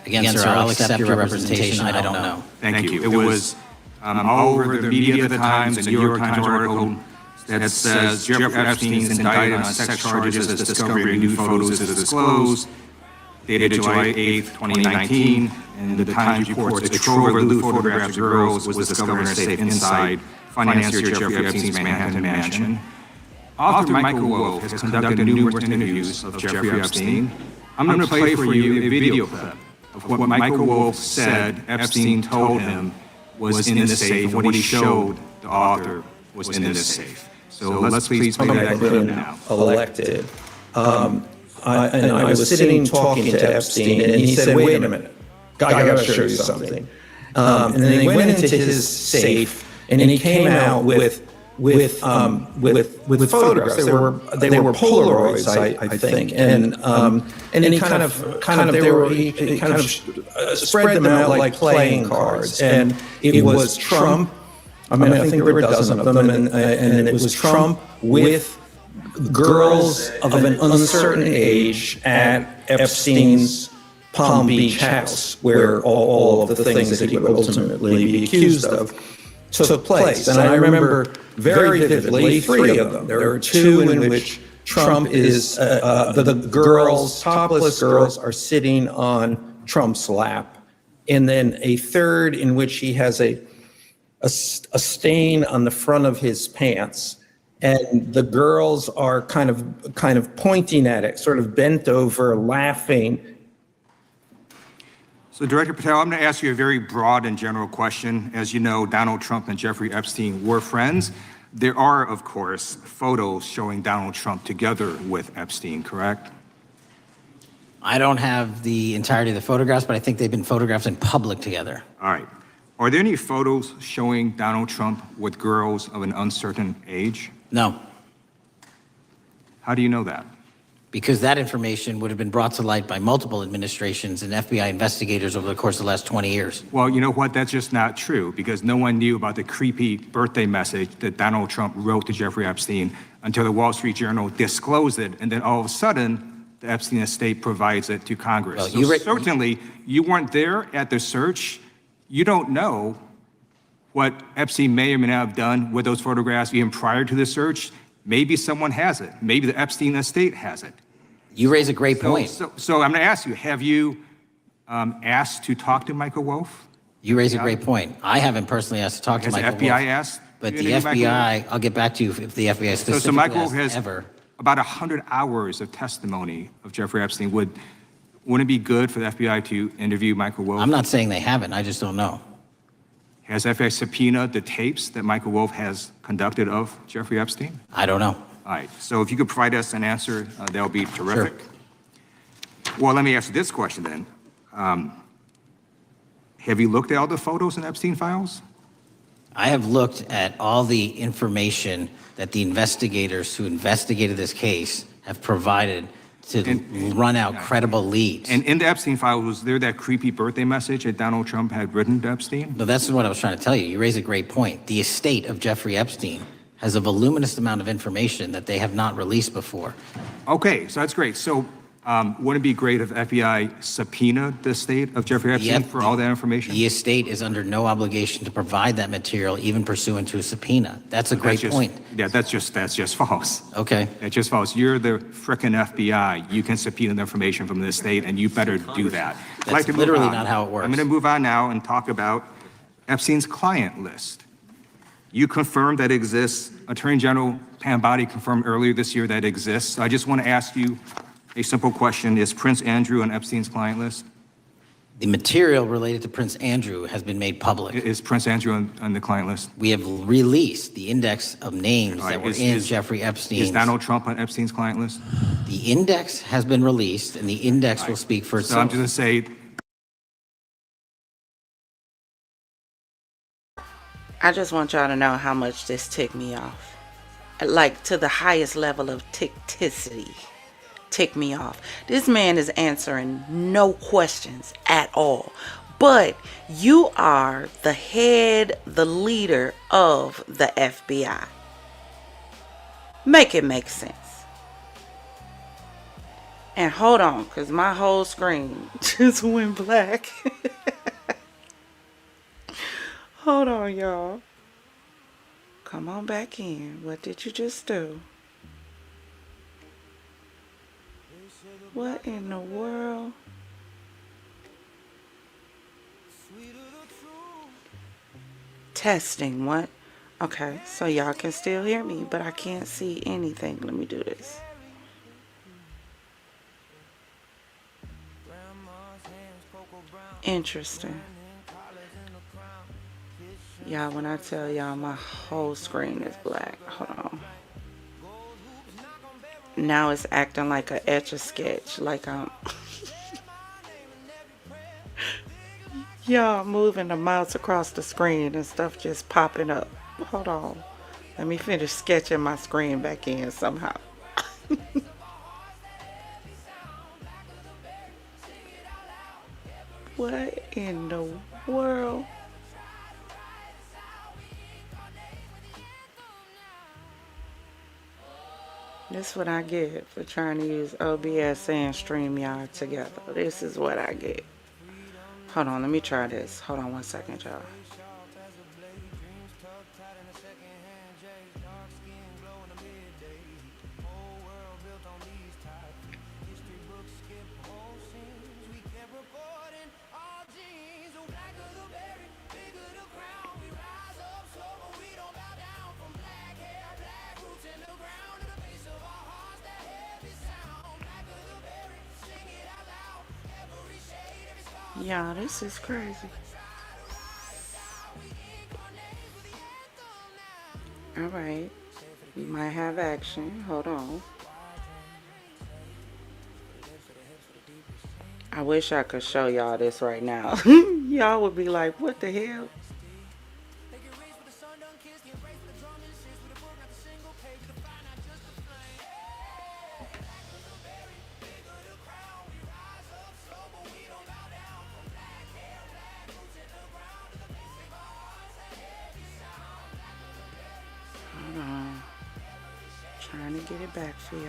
Again, sir, I'll accept your representation. I don't know. Thank you. It was all over the media at the Times, the New York Times article that says Jeffrey Epstein is indicted on sex charges as discovery of nude photos is disclosed, dated July 8th, 2019, and the Times reports a trove of lewd photographs of girls was discovered in a safe inside financier Jeffrey Epstein's Manhattan mansion. Author Michael Wolff has conducted numerous interviews of Jeffrey Epstein. I'm going to play for you a video clip of what Michael Wolff said Epstein told him was in the safe, and what he showed the author was in this safe. So let's please play that clip now. Elected. I was sitting talking to Epstein, and he said, "Wait a minute, I got to show you something." And then he went into his safe, and he came out with photographs. They were Polaroids, I think, and he kind of spread them out like playing cards, and it was Trump. I mean, I think there were a dozen of them, and it was Trump with girls of an uncertain age at Epstein's Palm Beach house, where all of the things that he would ultimately be accused of took place. And I remember very vividly three of them. There are two in which Trump is, the girls, topless girls, are sitting on Trump's lap. And then a third in which he has a stain on the front of his pants. And the girls are kind of pointing at it, sort of bent over, laughing. So, Director Patel, I'm going to ask you a very broad and general question. As you know, Donald Trump and Jeffrey Epstein were friends. There are, of course, photos showing Donald Trump together with Epstein, correct? I don't have the entirety of the photographs, but I think they've been photographed in public together. All right. Are there any photos showing Donald Trump with girls of an uncertain age? No. How do you know that? Because that information would have been brought to light by multiple administrations and FBI investigators over the course of the last 20 years. Well, you know what? That's just not true, because no one knew about the creepy birthday message that Donald Trump wrote to Jeffrey Epstein until the Wall Street Journal disclosed it, and then all of a sudden, the Epstein estate provides it to Congress. Well, so certainly, you weren't there at the search. You don't know what Epstein may or may not have done with those photographs even prior to the search. Maybe someone has it. Maybe the Epstein estate has it. You raise a great point. So I'm going to ask you, have you asked to talk to Michael Wolff? You raise a great point. I haven't personally asked to talk to Michael Wolff. Has the FBI asked? But the FBI, I'll get back to you if the FBI specifically so Michael Wolff has ever. About 100 hours of testimony of Jeffrey Epstein. Wouldn't it be good for the FBI to interview Michael Wolff? I'm not saying they haven't. I just don't know. Has FBI subpoenaed the tapes that Michael Wolff has conducted of Jeffrey Epstein? I don't know. All right. So if you could provide us an answer, that would be terrific. Sure. Well, let me ask you this question then. Have you looked at all the photos in Epstein files? I have looked at all the information that the investigators who investigated this case have provided to run out credible leads. And in the Epstein file, was there that creepy birthday message that Donald Trump had written to Epstein? No, that's what I was trying to tell you. You raise a great point. The estate of Jeffrey Epstein has a voluminous amount of information that they have not released before. Okay, so that's great. So wouldn't it be great if FBI subpoenaed the estate of Jeffrey Epstein for all that information? The estate is under no obligation to provide that material, even pursuant to a subpoena. That's a great point. Yeah, that's just false. Okay. That's just false. You're the frickin' FBI. You can subpoena the information from the estate, and you better do that. That's literally not how it works. I'm going to move on now and talk about Epstein's client list. You confirmed that it exists. Attorney General Pam Bondi confirmed earlier this year that it exists. I just want to ask you a simple question. Is Prince Andrew on Epstein's client list? The material related to Prince Andrew has been made public. Is Prince Andrew on the client list? We have released the index of names that were in Jeffrey Epstein's. Is Donald Trump on Epstein's client list? The index has been released, and the index will speak for itself. So I'm just going to say, I just want y'all to know how much this ticked me off. Like, to the highest level of tickticity. Tick me off. This man is answering no questions at all. But you are the head, the leader of the FBI. Make it make sense. And hold on, because my whole screen just went black. Hold on, y'all. Come on back in. What did you just do? What in the world? Testing, what? Okay, so y'all can still hear me, but I can't see anything. Let me do this. Interesting. Y'all, when I tell y'all my whole screen is black. Hold on. Now it's acting like a Etch-a-Sketch, like I'm y'all moving the mouse across the screen and stuff just popping up. Hold on, let me finish sketching my screen back in somehow. What in the world? This is what I get for trying to use OBS and StreamYard together. This is what I get. Hold on, let me try this. Hold on one second, y'all. Yeah, this is crazy. All right, we might have action. Hold on. I wish I could show y'all this right now. Y'all would be like, what the hell? Hold on. Trying to get it back for y'all.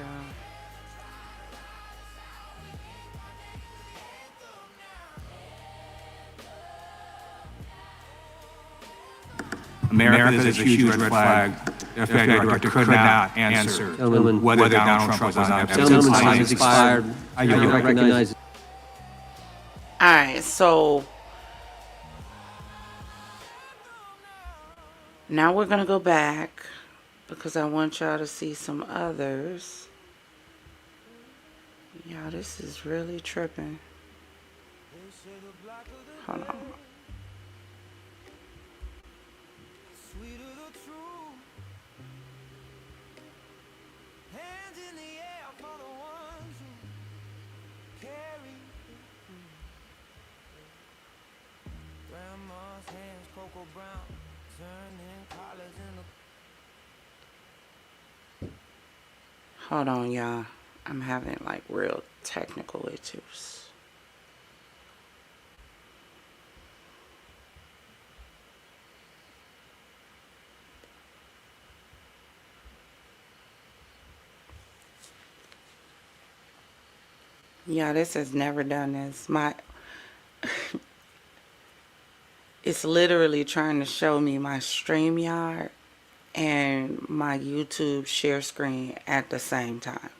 America is a huge red flag. The FBI director could not answer whether Donald Trump was on Epstein's Gentleman's time client has list. expired. I You yield. recognize. Alright, so now we're gonna go back because I want y'all to see some others. Y'all, this is really tripping. Hold on. Hold on, y'all. I'm having like real technical issues. Yeah, this has never done this. It's literally trying to show me my StreamYard and my YouTube share screen at the same time.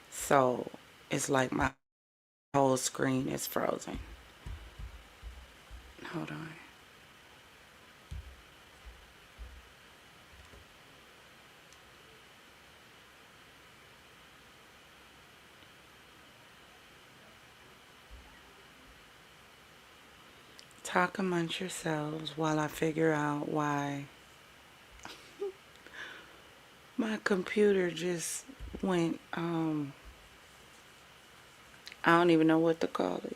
So it's like my whole screen is frozen. Hold on. talk amongst yourselves while I figure out why my computer just went, I don't even know what to call it.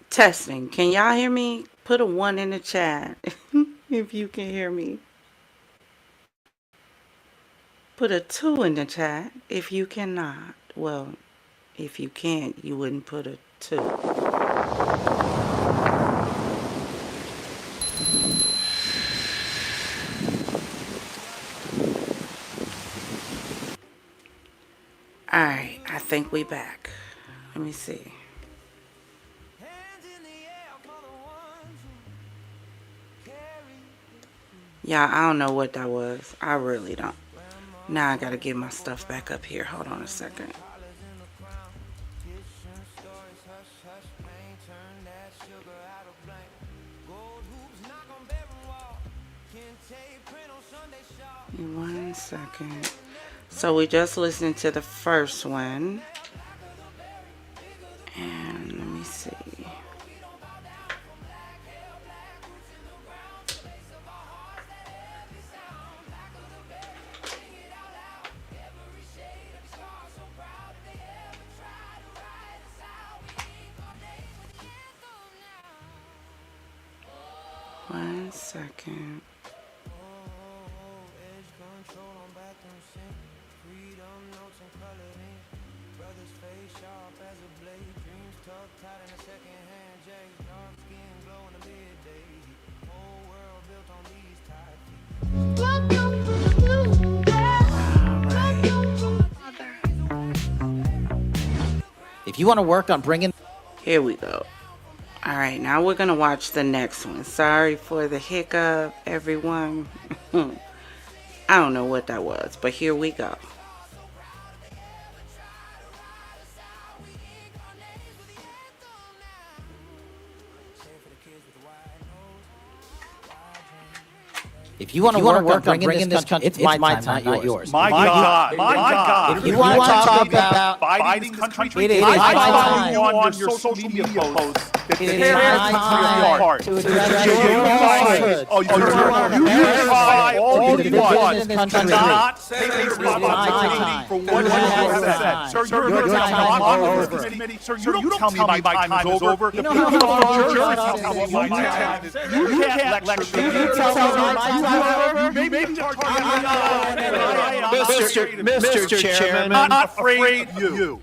Testing. Can y'all hear me? Put a 1 in the chat if you can hear me. Put a 2 in the chat if you cannot. Well, if you can't, you wouldn't put a 2. Alright, I think we back. Let me see. Yeah, I don't know what that was. I really don't. Now I gotta get my stuff back up here. Hold on a second. One second. So we just listened to the first one. And let me see. One second. If you want to work on bringing... Here we go. All right, now we're going to watch the next one. Sorry for the hiccup, everyone. I don't know what that was, but here we go. If you want to work on bringing this country, it's my time, not yours. My God. If you want to talk about fighting this country, it is I my follow time. you on your social media posts. It is my time to address your falsehoods. You try all you want to not take It responsibility for what you have said. Sir, Your time is over. Sir, you don't tell me my time is over. You know how long You're your telling me time what my time is. You can't lecture me. You tell me my time is over. Mr. Chairman, I'm not afraid of you.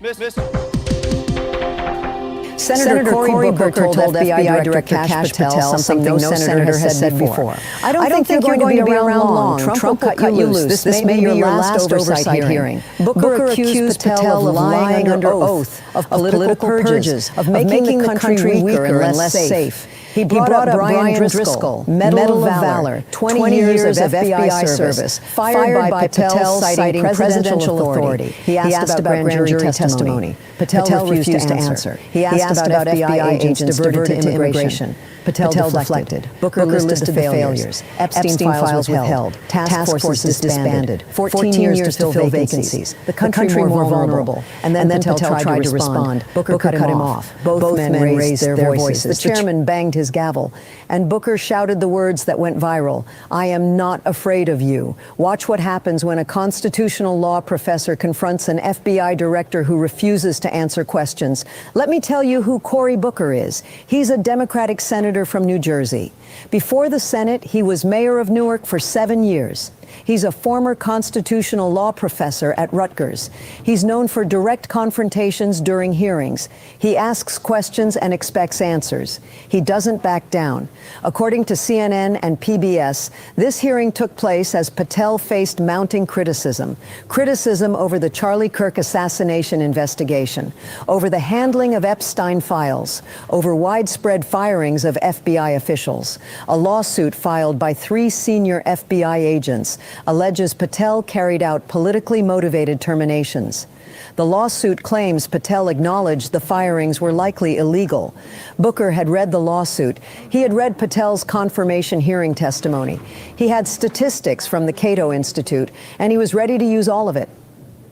Senator Cory Booker told FBI Director Kash Patel something no senator has said before. I don't think you're going to be around long. Trump will cut you loose. This may be your last oversight hearing. Booker accused Patel of lying under oath, of political purges, of making the country weaker and less safe. He brought up Brian Driscoll, Medal of Valor, 20 years of FBI service, fired by Patel citing presidential authority. He asked about grand jury testimony. Patel refused to answer. He asked about FBI agents diverted to immigration. Patel deflected. Booker listed the failures. Epstein files withheld. Task forces disbanded. 14 years to fill vacancies. The country more vulnerable. And then Patel tried to respond. Booker cut him off. Both men raised their voices. The chairman banged his gavel, and Booker shouted the words that went viral. I am not afraid of you. Watch what happens when a constitutional law professor confronts an FBI director who refuses to answer questions. Let me tell you who Cory Booker is. He's a Democratic senator from New Jersey. Before the Senate, he was mayor of Newark for 7 years. He's a former constitutional law professor at Rutgers. He's known for direct confrontations during hearings. He asks questions and expects answers. He doesn't back down. According to CNN and PBS, this hearing took place as Patel faced mounting criticism. Criticism over the Charlie Kirk assassination investigation, over the handling of Epstein files, over widespread firings of FBI officials. A lawsuit filed by 3 senior FBI agents alleges Patel carried out politically motivated terminations. The lawsuit claims Patel acknowledged the firings were likely illegal. Booker had read the lawsuit. He had read Patel's confirmation hearing testimony. He had statistics from the Cato Institute, and he was ready to use all of it.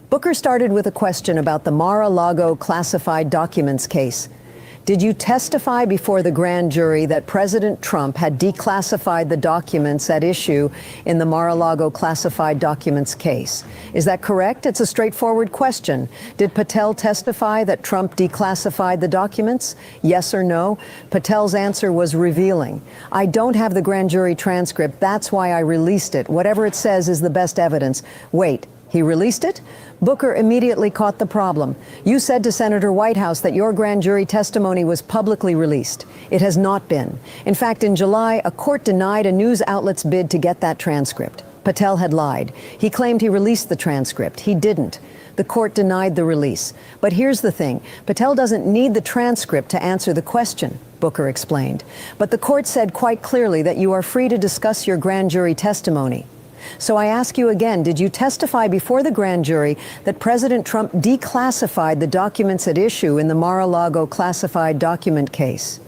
Booker started with a question about the Mar-a-Lago classified documents case. Did you testify before the grand jury that President Trump had declassified the documents at issue in the Mar-a-Lago classified documents case? Is that correct? It's a straightforward question. Did Patel testify that Trump declassified the documents? Yes or no? Patel's answer was revealing. I don't have the grand jury transcript. That's why I released it. Whatever it says is the best evidence. Wait, he released it? Booker immediately caught the problem. You said to Senator Whitehouse that your grand jury testimony was publicly released. It has not been. In fact, in July, a court denied a news outlet's bid to get that transcript. Patel had lied. He claimed he released the transcript. He didn't. The court denied the release. But here's the thing. Patel doesn't need the transcript to answer the question, Booker explained. But the court said quite clearly that you are free to discuss your grand jury testimony. So I ask you again, did you testify before the grand jury that President Trump declassified the documents at issue in the Mar-a-Lago classified document case?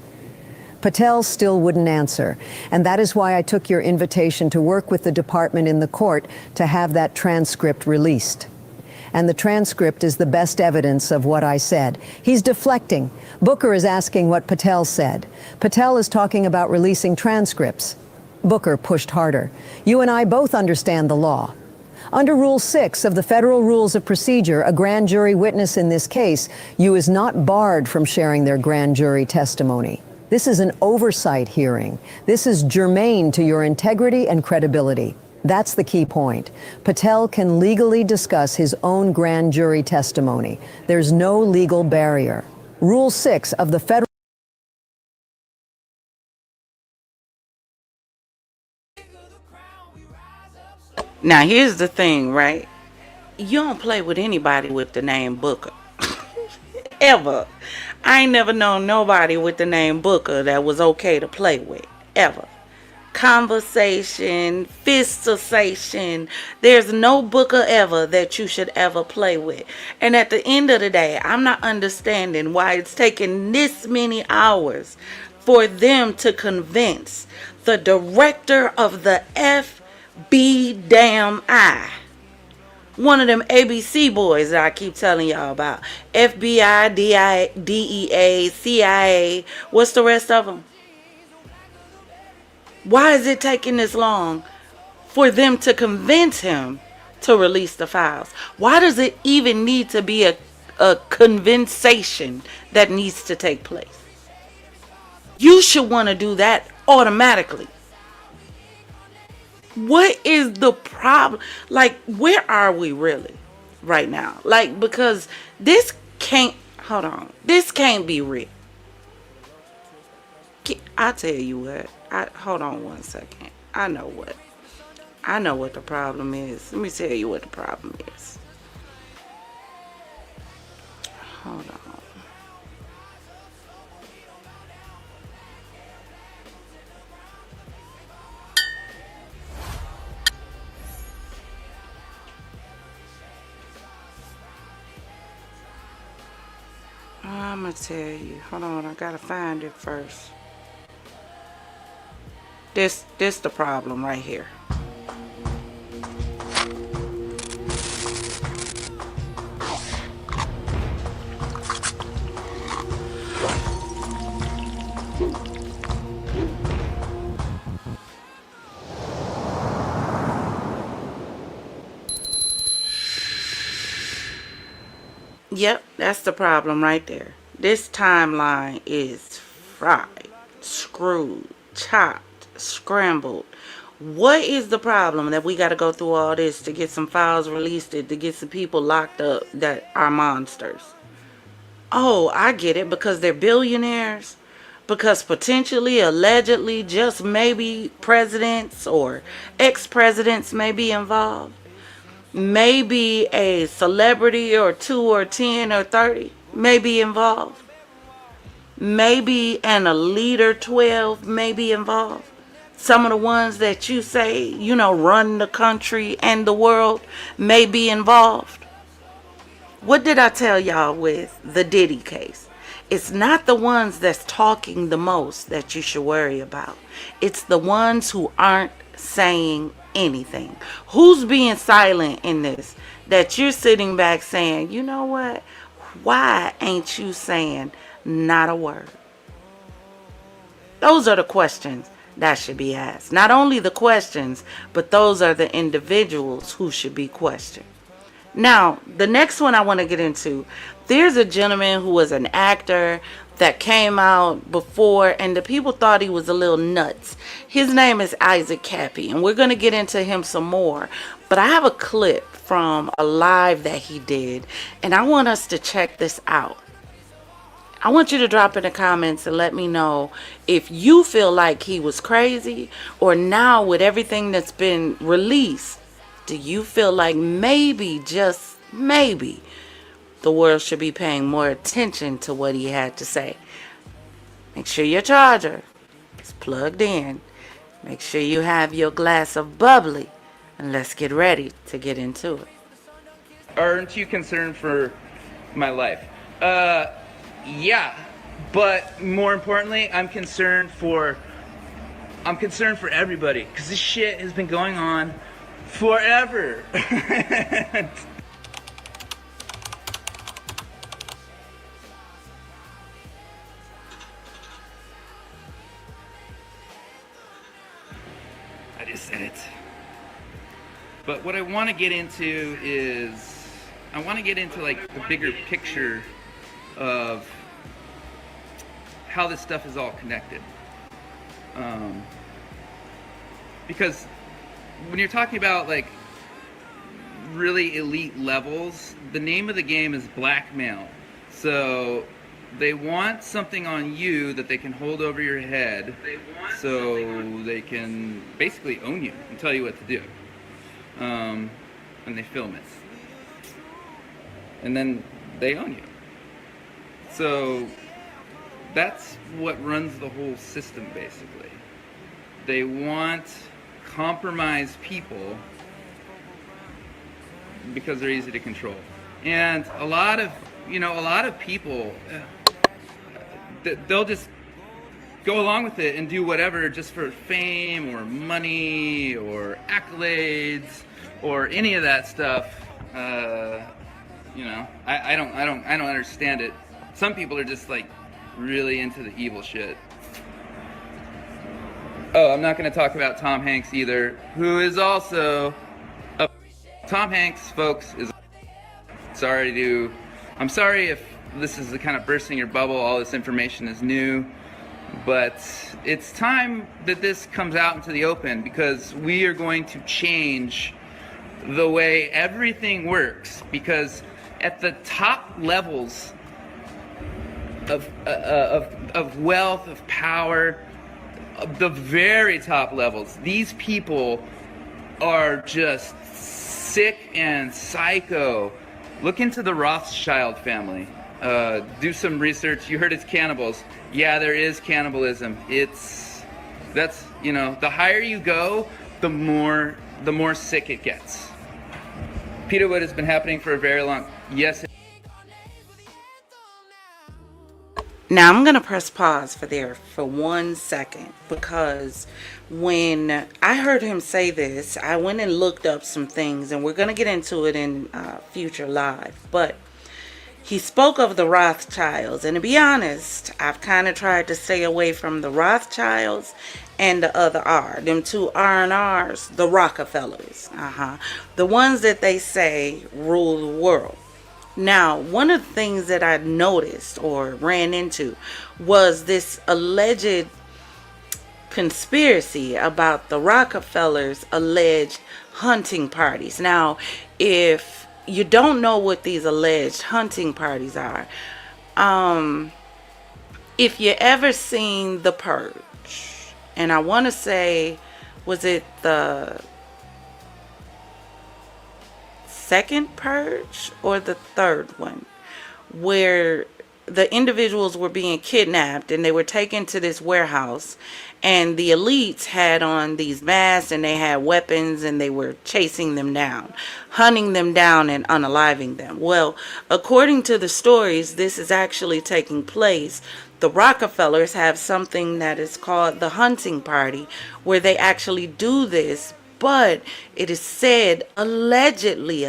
Patel still wouldn't answer, and that is why I took your invitation to work with the department in the court to have that transcript released. And the transcript is the best evidence of what I said. He's deflecting. Booker is asking what Patel said. Patel is talking about releasing transcripts. Booker pushed harder. You and I both understand the law. Under Rule 6 of the Federal Rules of Procedure, a grand jury witness in this case, you is not barred from sharing their grand jury testimony. This is an oversight hearing. This is germane to your integrity and credibility. That's the key point. Patel can legally discuss his own grand jury testimony. There's no legal barrier. Rule 6 of the Federal Now, here's the thing, right? You don't play with anybody with the name Booker. Ever. I ain't never known nobody with the name Booker that was okay to play with. Ever. Conversation, fistation. There's no Booker ever that you should ever play with. And at the end of the day, I'm not understanding why it's taking this many hours for them to convince the director of the FBI, one of them ABC boys that I keep telling y'all about. FBI, DEA, CIA. What's the rest of them? Why is it taking this long for them to convince him to release the files? Why does it even need to be a conversation that needs to take place? You should want to do that automatically. What is the problem? Like, where are we really right now? Like, because this can't, hold on, this can't be real. I'll tell you what. Hold on one second. I know what the problem is. Let me tell you what the problem is. Hold on. I'm gonna tell you. Hold on, I gotta find it first. This the problem right here. Yep, that's the problem right there. This timeline is fried, screwed, chopped, scrambled What is the problem that we got to go through all this to get some files released, to get some people locked up that are monsters? Oh, I get it, because they're billionaires. Because potentially, allegedly, just maybe presidents or ex-presidents may be involved. Maybe a celebrity or 2 or 10 or 30 may be involved. Maybe an elite or 12 may be involved. Some of the ones that you say, you know, run the country and the world may be involved. What did I tell y'all with the Diddy case? It's not the ones that's talking the most that you should worry about. It's the ones who aren't saying anything. Who's being silent in this? That you're sitting back saying, you know what? Why ain't you saying not a word? Those are the questions that should be asked. Not only the questions, but those are the individuals who should be questioned. Now, the next one I want to get into, there's a gentleman who was an actor that came out before, and the people thought he was a little nuts. His name is Isaac Cappy, and we're going to get into him some more. But I have a clip from a live that he did, and I want us to check this out. I want you to drop in the comments and let me know if you feel like he was crazy, or now with everything that's been released, do you feel like maybe, just maybe, the world should be paying more attention to what he had to say? Make sure your charger is plugged in. Make sure you have your glass of bubbly, and let's get ready to get into it. Aren't you concerned for my life? Yeah, but more importantly, I'm concerned for everybody, because this shit has been going on forever. I just said it. But what I want to get into is, I want to get into like the bigger picture of how this stuff is all connected. Because when you're talking about like really elite levels, the name of the game is blackmail. So they want something on you that they can hold over your head, so they can basically own you and tell you what to do. And they film it. And then they own you. So that's what runs the whole system, basically. They want compromised people because they're easy to control. And a lot of people, they'll just go along with it and do whatever just for fame or money or accolades or any of that stuff. I don't understand it. Some people are just like really into the evil shit. Oh, I'm not going to talk about Tom Hanks either, who is also Tom Hanks, folks, is I'm sorry if this is the kind of bursting your bubble, all this information is new, but it's time that this comes out into the open, because we are going to change the way everything works, because at the top levels of wealth, of power, the very top levels, these people are just sick and psycho. Look into the Rothschild family. Do some research. You heard it's cannibals. Yeah, there is cannibalism. The higher you go, the more sick it gets. Peterwood has been happening for a very long. Yes. Now I'm going to press pause for 1 second, because when I heard him say this, I went and looked up some things, and we're going to get into it in future live. But he spoke of the Rothschilds, and to be honest, I've kind of tried to stay away from the Rothschilds and the other R. Them two R&Rs, the Rockefellers. The ones that they say rule the world. Now, one of the things that I noticed or ran into was this alleged conspiracy about the Rockefellers' alleged hunting parties. Now, if you don't know what these alleged hunting parties are, if you ever seen The Purge, and I want to say, was it the second Purge or the third one, where the individuals were being kidnapped and they were taken to this warehouse, and the elites had on these masks and they had weapons and they were chasing them down, hunting them down and unaliving them. Well, according to the stories, this is actually taking place. The Rockefellers have something that is called the hunting party, where they actually do this, but it is said allegedly,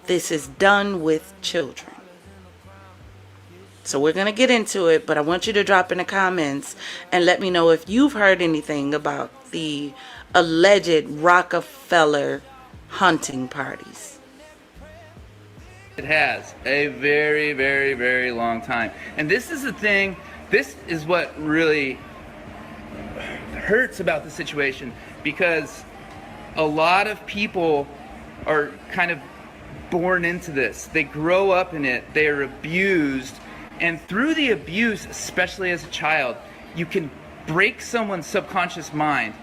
this is done with children. So we're going to get into it, but I want you to drop in the comments and let me know if you've heard anything about the alleged Rockefeller hunting parties. It has a very, very, very long time. And this is the thing, this is what really hurts about the situation, because a lot of people are kind of born into this. They grow up in it, they are abused, and through the abuse, especially as a child, you can break someone's subconscious mind.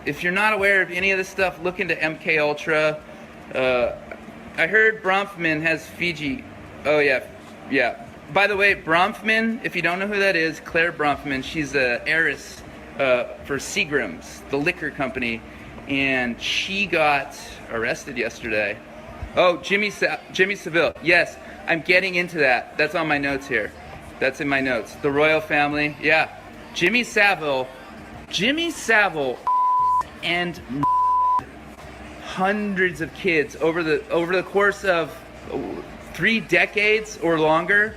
If you're not aware of any of this stuff, look into MK Ultra. I heard Bronfman has Fiji. Oh yeah. By the way, Bronfman, if you don't know who that is, Claire Bronfman, she's a heiress for Seagram's, the liquor company, and she got arrested yesterday. Oh, Jimmy Savile. Yes, I'm getting into that. That's on my notes here. That's in my notes. The royal family. Yeah. Jimmy Savile and hundreds of kids over the course of 3 decades or longer.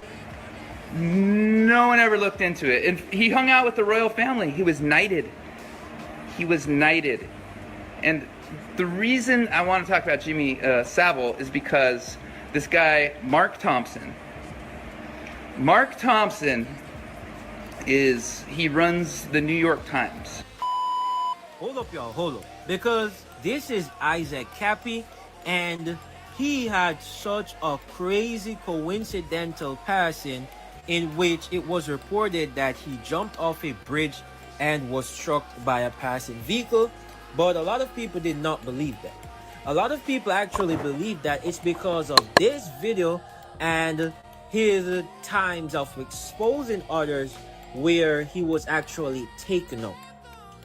No one ever looked into it. And he hung out with the royal family. He was knighted. And the reason I want to talk about Jimmy Savile is because this guy, Mark Thompson, he runs the New York Times. Hold up, y'all, hold up. Because this is Isaac Cappy, and he had such a crazy coincidental passing in which it was reported that he jumped off a bridge and was struck by a passing vehicle. But a lot of people did not believe that. A lot of people actually believe that it's because of this video and his times of exposing others where he was actually taken out.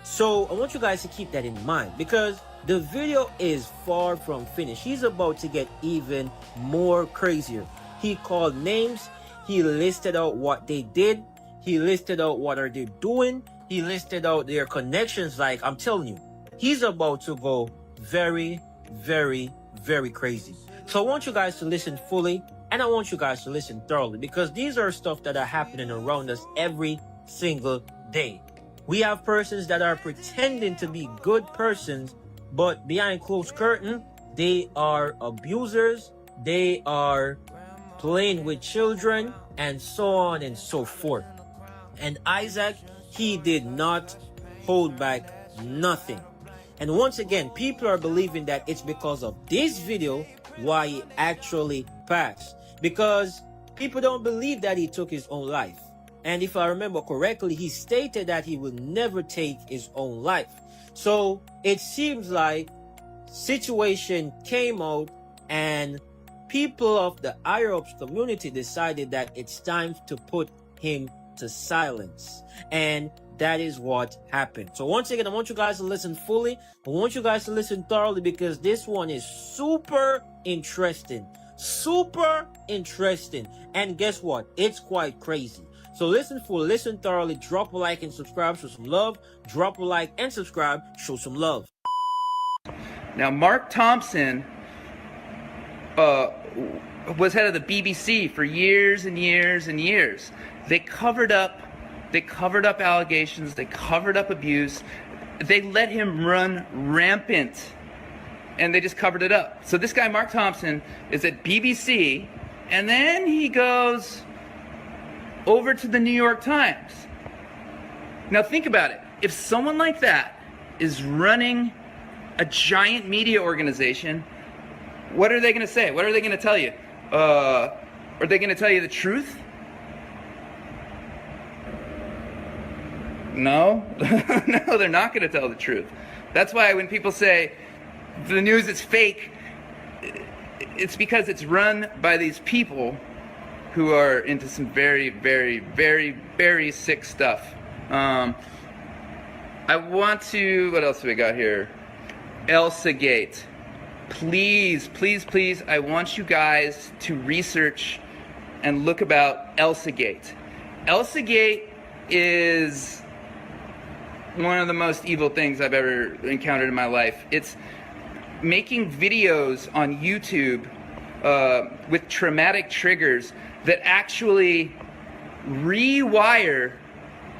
So I want you guys to keep that in mind, because the video is far from finished. He's about to get even more crazier. He called names. He listed out what they did. He listed out what are they doing. He listed out their connections. Like, I'm telling you, he's about to go very, very, very crazy. So I want you guys to listen fully, and I want you guys to listen thoroughly, because these are stuff that are happening around us every single day. We have persons that are pretending to be good persons, but behind closed curtain, they are abusers, they are playing with children, and so on and so forth. And Isaac, he did not hold back nothing. And once again, people are believing that it's because of this video why he actually passed. Because people don't believe that he took his own life. And if I remember correctly, he stated that he will never take his own life. So it seems like situation came out and people of the higher ups community decided that it's time to put him to silence. And that is what happened. So once again, I want you guys to listen fully. I want you guys to listen thoroughly, because this one is super interesting. Super interesting. And guess what? It's quite crazy. So listen fully, listen thoroughly, drop a like and subscribe, show some love. Drop a like and subscribe, show some love. Now, Mark Thompson was head of the BBC for years and years and years. They covered up allegations, they covered up abuse, they let him run rampant, and they just covered it up. So this guy, Mark Thompson, is at BBC, and then he goes over to the New York Times. Now think about it. If someone like that is running a giant media organization, what are they going to say? What are they going to tell you? Are they going to tell you the truth? No. No, they're not going to tell the truth. That's why when people say the news is fake, it's because it's run by these people who are into some very, very, very, very sick stuff. I want to, what else do we got here? ElsaGate. Please, please, please, I want you guys to research and look about ElsaGate. ElsaGate is one of the most evil things I've ever encountered in my life. It's making videos on YouTube with traumatic triggers that actually rewire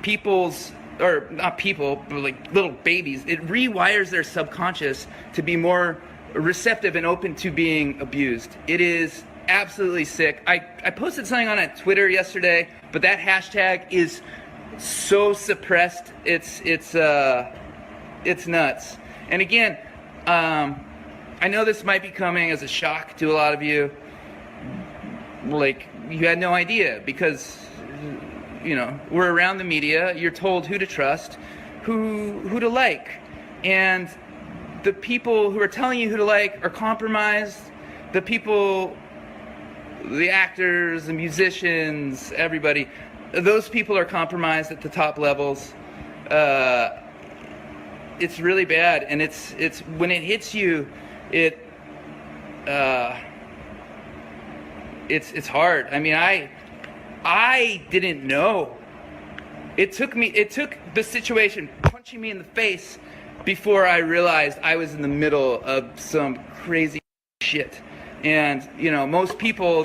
people's, or not people, but like little babies. It rewires their subconscious to be more receptive and open to being abused. It is absolutely sick. I posted something on Twitter yesterday, but that hashtag is so suppressed. It's nuts. And again, I know this might be coming as a shock to a lot of you. Like, you had no idea because, you know, we're around the media. You're told who to trust, who to like. And the people who are telling you who to like are compromised. The people, the actors, the musicians, everybody, those people are compromised at the top levels. It's really bad, and it's when it hits you, it's hard. I mean, I didn't know. It took the situation punching me in the face before I realized I was in the middle of some crazy shit. And, you know, most people are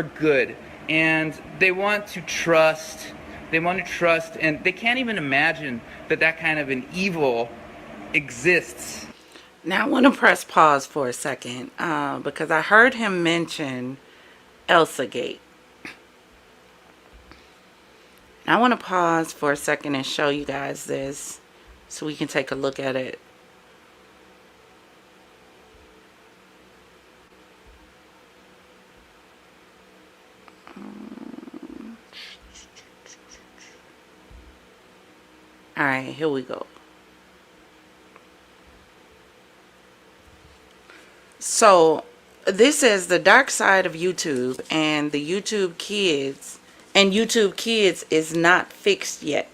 good, and they want to trust, and they can't even imagine that kind of an evil exists. Now I want to press pause for a second because I heard him mention ElsaGate. I want to pause for a second and show you guys this so we can take a look at it. All right, here we go. So this is the dark side of YouTube, and the YouTube Kids, and YouTube Kids is not fixed yet.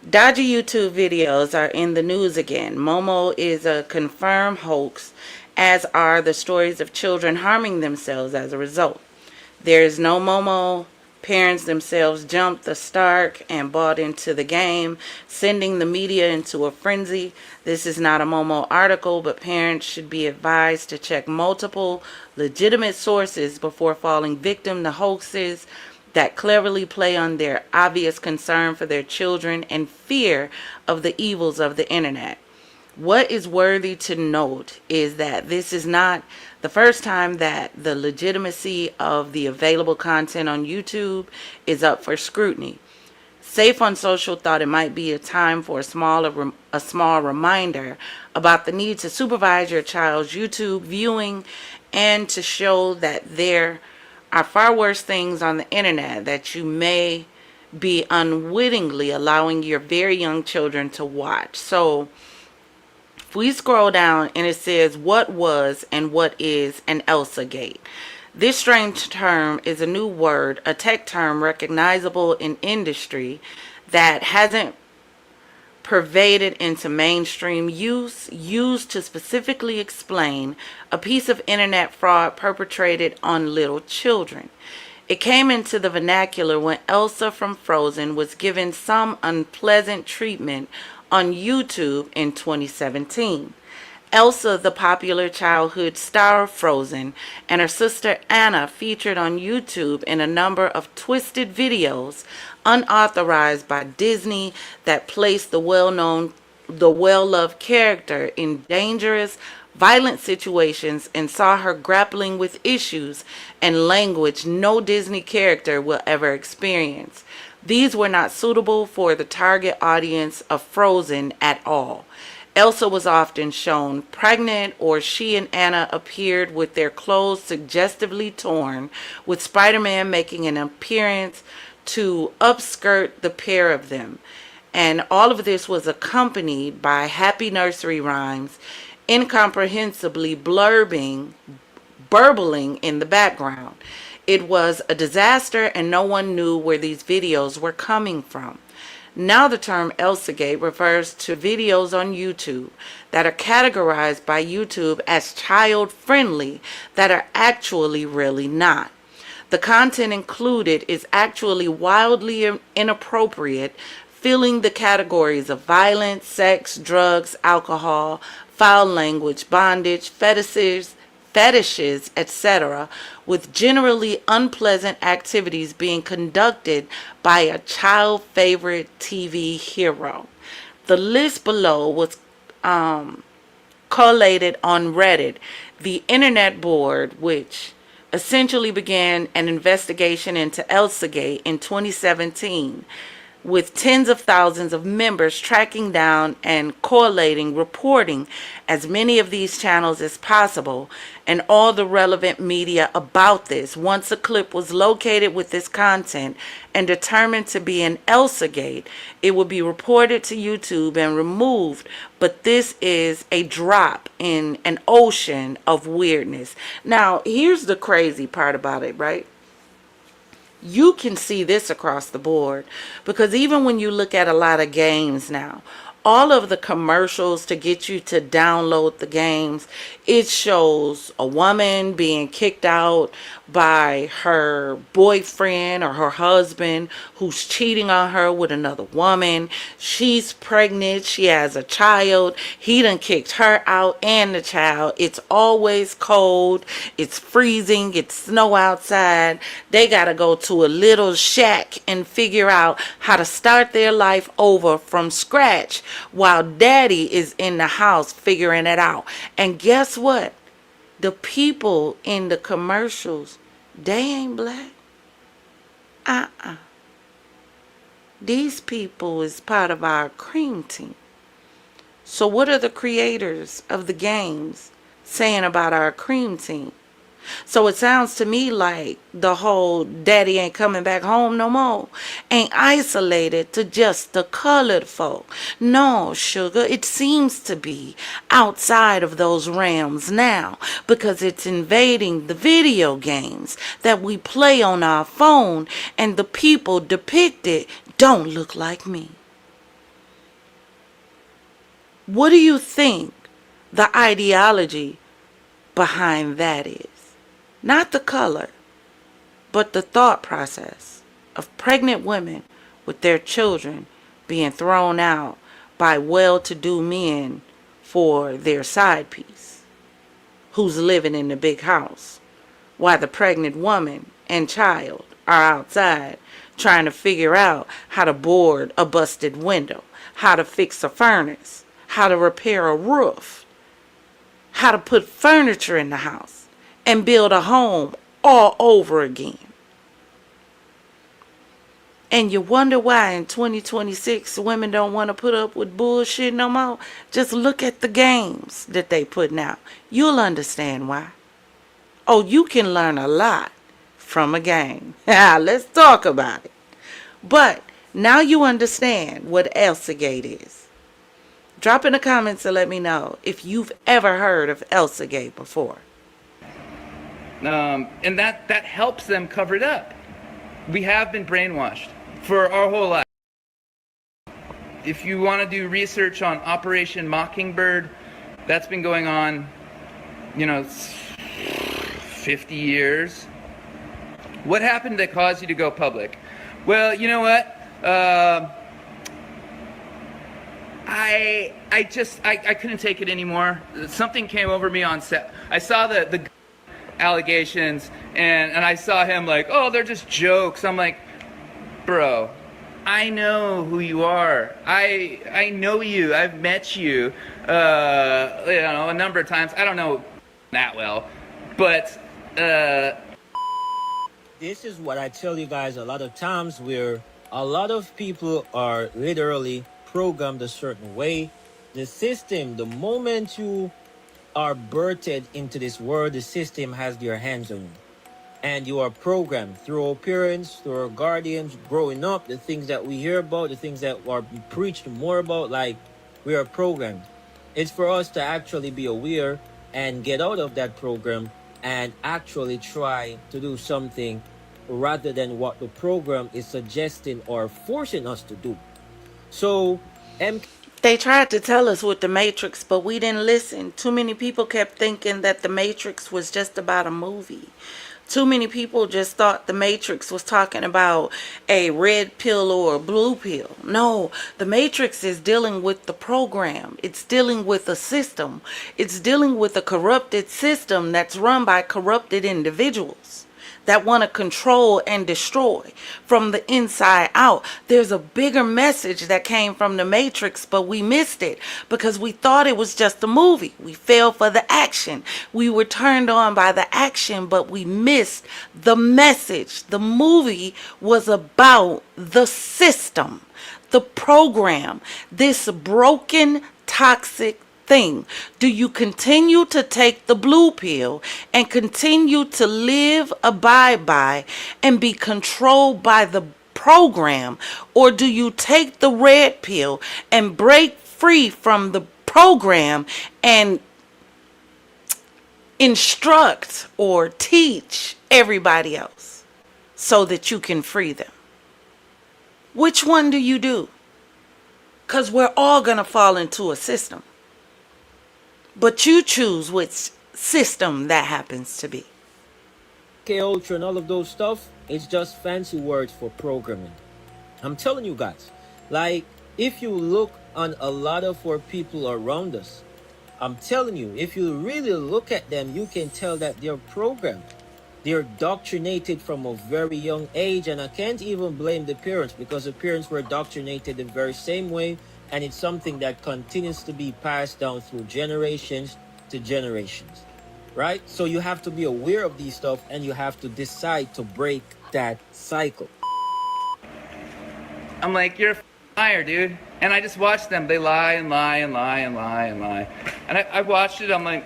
Dodgy YouTube videos are in the news again. Momo is a confirmed hoax, as are the stories of children harming themselves as a result. There is no Momo. Parents themselves jumped the start and bought into the game, sending the media into a frenzy. This is not a Momo article, but parents should be advised to check multiple legitimate sources before falling victim to hoaxes that cleverly play on their obvious concern for their children and fear of the evils of the internet. What is worthy to note is that this is not the first time that the legitimacy of the available content on YouTube is up for scrutiny. Safe on Social thought it might be a time for a small reminder about the need to supervise your child's YouTube viewing and to show that there are far worse things on the internet that you may be unwittingly allowing your very young children to watch. So we scroll down and it says what was and what is an ElsaGate. This strange term is a new word, a tech term recognizable in industry that hasn't pervaded into mainstream use, used to specifically explain a piece of internet fraud perpetrated on little children. It came into the vernacular when Elsa from Frozen was given some unpleasant treatment on YouTube in 2017. Elsa, the popular childhood star of Frozen, and her sister Anna featured on YouTube in a number of twisted videos unauthorized by Disney that placed the well-loved character in dangerous, violent situations and saw her grappling with issues and language no Disney character will ever experience. These were not suitable for the target audience of Frozen at all. Elsa was often shown pregnant, or she and Anna appeared with their clothes suggestively torn, with Spider-Man making an appearance to upskirt the pair of them. And all of this was accompanied by happy nursery rhymes, incomprehensibly burbling in the background. It was a disaster, and no one knew where these videos were coming from. Now the term Elsagate refers to videos on YouTube that are categorized by YouTube as child-friendly that are actually really not. The content included is actually wildly inappropriate, filling the categories of violence, sex, drugs, alcohol, foul language, bondage, fetishes, etc., with generally unpleasant activities being conducted by a child favorite TV hero. The list below was collated on Reddit, the internet board, which essentially began an investigation into Elsagate in 2017, with tens of thousands of members tracking down and collating, reporting as many of these channels as possible and all the relevant media about this. Once a clip was located with this content and determined to be an Elsagate, it would be reported to YouTube and removed. But this is a drop in an ocean of weirdness. Now, here's the crazy part about it, right? You can see this across the board, because even when you look at a lot of games now, all of the commercials to get you to download the games, it shows a woman being kicked out by her boyfriend or her husband who's cheating on her with another woman. She's pregnant. She has a child. He done kicked her out and the child. It's always cold. It's freezing. It's snow outside. They got to go to a little shack and figure out how to start their life over from scratch, while daddy is in the house figuring it out. And guess what? The people in the commercials, they ain't black. These people is part of our cream team. So what are the creators of the games saying about our cream team? So it sounds to me like the whole daddy ain't coming back home no more ain't isolated to just the colored folk. No, sugar, it seems to be outside of those realms now, because it's invading the video games that we play on our phone, and the people depicted don't look like me. What do you think the ideology behind that is? Not the color, but the thought process of pregnant women with their children being thrown out by well-to-do men for their side piece, who's living in the big house, while the pregnant woman and child are outside trying to figure out how to board a busted window, how to fix a furnace, how to repair a roof, how to put furniture in the house, and build a home all over again. And you wonder why in 2026 women don't want to put up with bullshit no more? Just look at the games that they putting out. You'll understand why. Oh, you can learn a lot from a game. Let's talk about it. But now you understand what Elsagate is. Drop in the comments and let me know if you've ever heard of Elsagate before. And that helps them cover it up. We have been brainwashed for our whole life. If you want to do research on Operation Mockingbird, that's been going on, 50 years. What happened that caused you to go public? Well, you know what? I couldn't take it anymore. Something came over me on set. I saw the allegations, and I saw him like, oh, they're just jokes. I'm like, bro, I know who you are. I know you. I've met you, a number of times. I don't know that well, but this is what I tell you guys a lot of times. We're A lot of people are literally programmed a certain way. The system, the moment you are birthed into this world, the system has their hands on you. And you are programmed through our parents, through our guardians, growing up, the things that we hear about, the things that are preached more about, like we are programmed. It's for us to actually be aware and get out of that program and actually try to do something rather than what the program is suggesting or forcing us to do. So, They tried to tell us with the Matrix, but we didn't listen. Too many people kept thinking that the Matrix was just about a movie. Too many people just thought the Matrix was talking about a red pill or a blue pill. No, the Matrix is dealing with the program. It's dealing with a system. It's dealing with a corrupted system that's run by corrupted individuals that want to control and destroy from the inside out. There's a bigger message that came from the Matrix, but we missed it because we thought it was just a movie. We fell for the action. We were turned on by the action, but we missed the message. The movie was about the system, the program, this broken, toxic thing. Do you continue to take the blue pill and continue to live, abide by, and be controlled by the program? Or do you take the red pill and break free from the program and instruct or teach everybody else so that you can free them? Which one do you do? Because we're all going to fall into a system. But you choose which system that happens to be. Ultra and all of those stuff, it's just fancy words for programming. I'm telling you guys, like, if you look on a lot of our people around us, I'm telling you, if you really look at them, you can tell that they're programmed. They're indoctrinated from a very young age, and I can't even blame the parents because the parents were indoctrinated the very same way. And it's something that continues to be passed down through generations to generations, right? So you have to be aware of these stuff and you have to decide to break that cycle. I'm like, you're a liar, dude. And I just watched them. They lie and lie and lie and lie and lie. And I watched it. I'm like,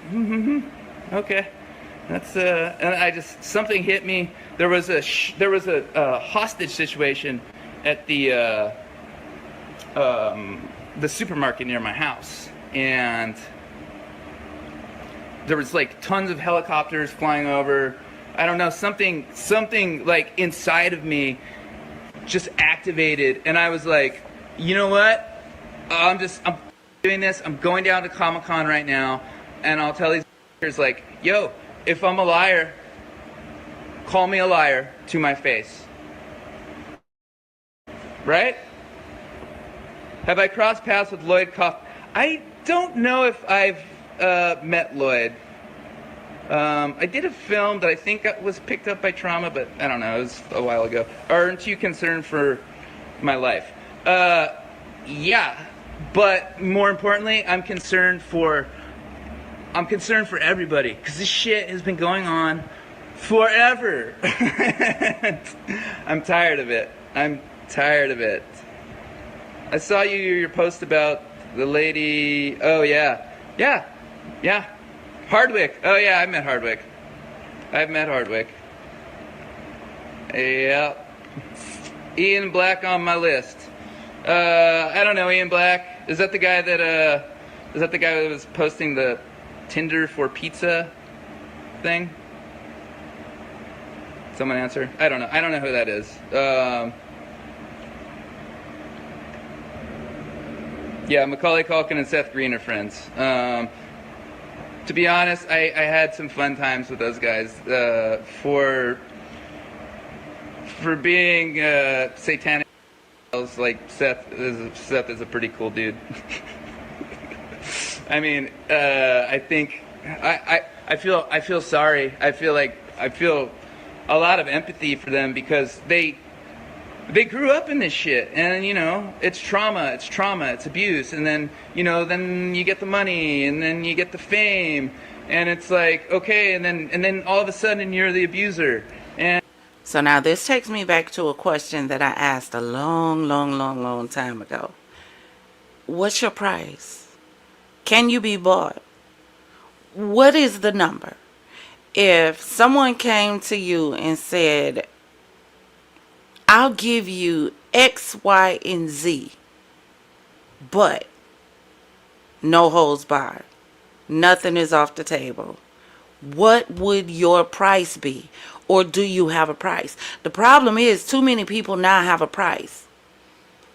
okay. That's and I just, something hit me. There was a hostage situation at the supermarket near my house, and there was like tons of helicopters flying over. I don't know, something like inside of me just activated, and I was like, you know what? I'm doing this. I'm going down to Comic-Con right now, and I'll tell these like, yo, if I'm a liar, call me a liar to my face. Right? Have I crossed paths with Lloyd Kaufman? I don't know if I've met Lloyd. I did a film that I think was picked up by Trauma, but I don't know, it was a while ago. Aren't you concerned for my life? Yeah, but more importantly, I'm concerned for everybody, because this shit has been going on forever. I'm tired of it. I saw your post about the lady. Oh yeah. Hardwick. Oh yeah, I've met Hardwick. Yeah. Ian Black on my list. I don't know Ian Black. Is that the guy that was posting the Tinder for pizza thing? Someone answer. I don't know who that is. Yeah, Macaulay Culkin and Seth Green are friends. To be honest, I had some fun times with those guys. For being satanic, like Seth is a pretty cool dude. I mean, I think I feel sorry. I feel a lot of empathy for them because they grew up in this shit, and you know, it's trauma, it's abuse, and then then you get the money, and then you get the fame, and it's like, okay, and then all of a sudden you're the abuser. And So now this takes me back to a question that I asked a long time ago. What's your price? Can you be bought? What is the number? If someone came to you and said, I'll give you X, Y, and Z, but no holds barred, nothing is off the table, what would your price be? Or do you have a price? The problem is too many people now have a price.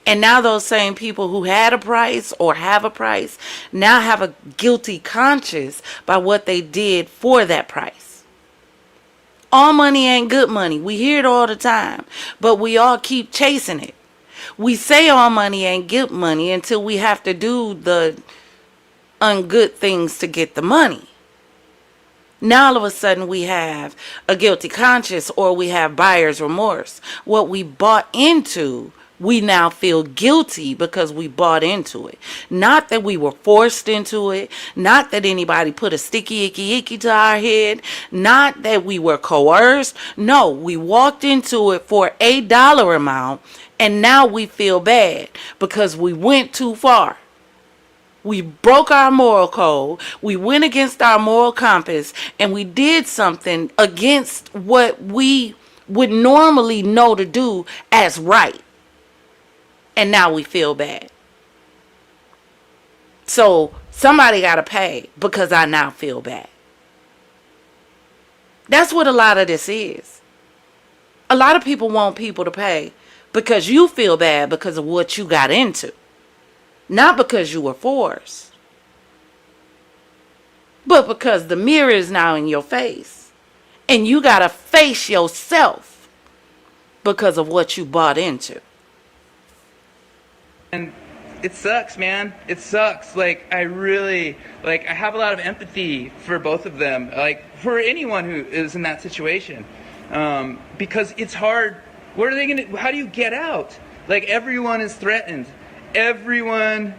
And now those same people who had a price or have a price now have a guilty conscience by what they did for that price. All money ain't good money. We hear it all the time, but we all keep chasing it. We say all money ain't good money until we have to do the ungood things to get the money. Now all of a sudden we have a guilty conscience or we have buyer's remorse. What we bought into, we now feel guilty because we bought into it. Not that we were forced into it. Not that anybody put a sticky icky to our head. Not that we were coerced. No, we walked into it for a dollar amount and now we feel bad because we went too far. We broke our moral code. We went against our moral compass and we did something against what we would normally know to do as right. And now we feel bad. So somebody got to pay because I now feel bad. That's what a lot of this is. A lot of people want people to pay because you feel bad because of what you got into. Not because you were forced. But because the mirror is now in your face. And you got to face yourself because of what you bought into. And it sucks, man. It sucks. Like, I have a lot of empathy for both of them. Like, for anyone who is in that situation. Because it's hard. What are they going to, how do you get out? Like, everyone is threatened. Everyone.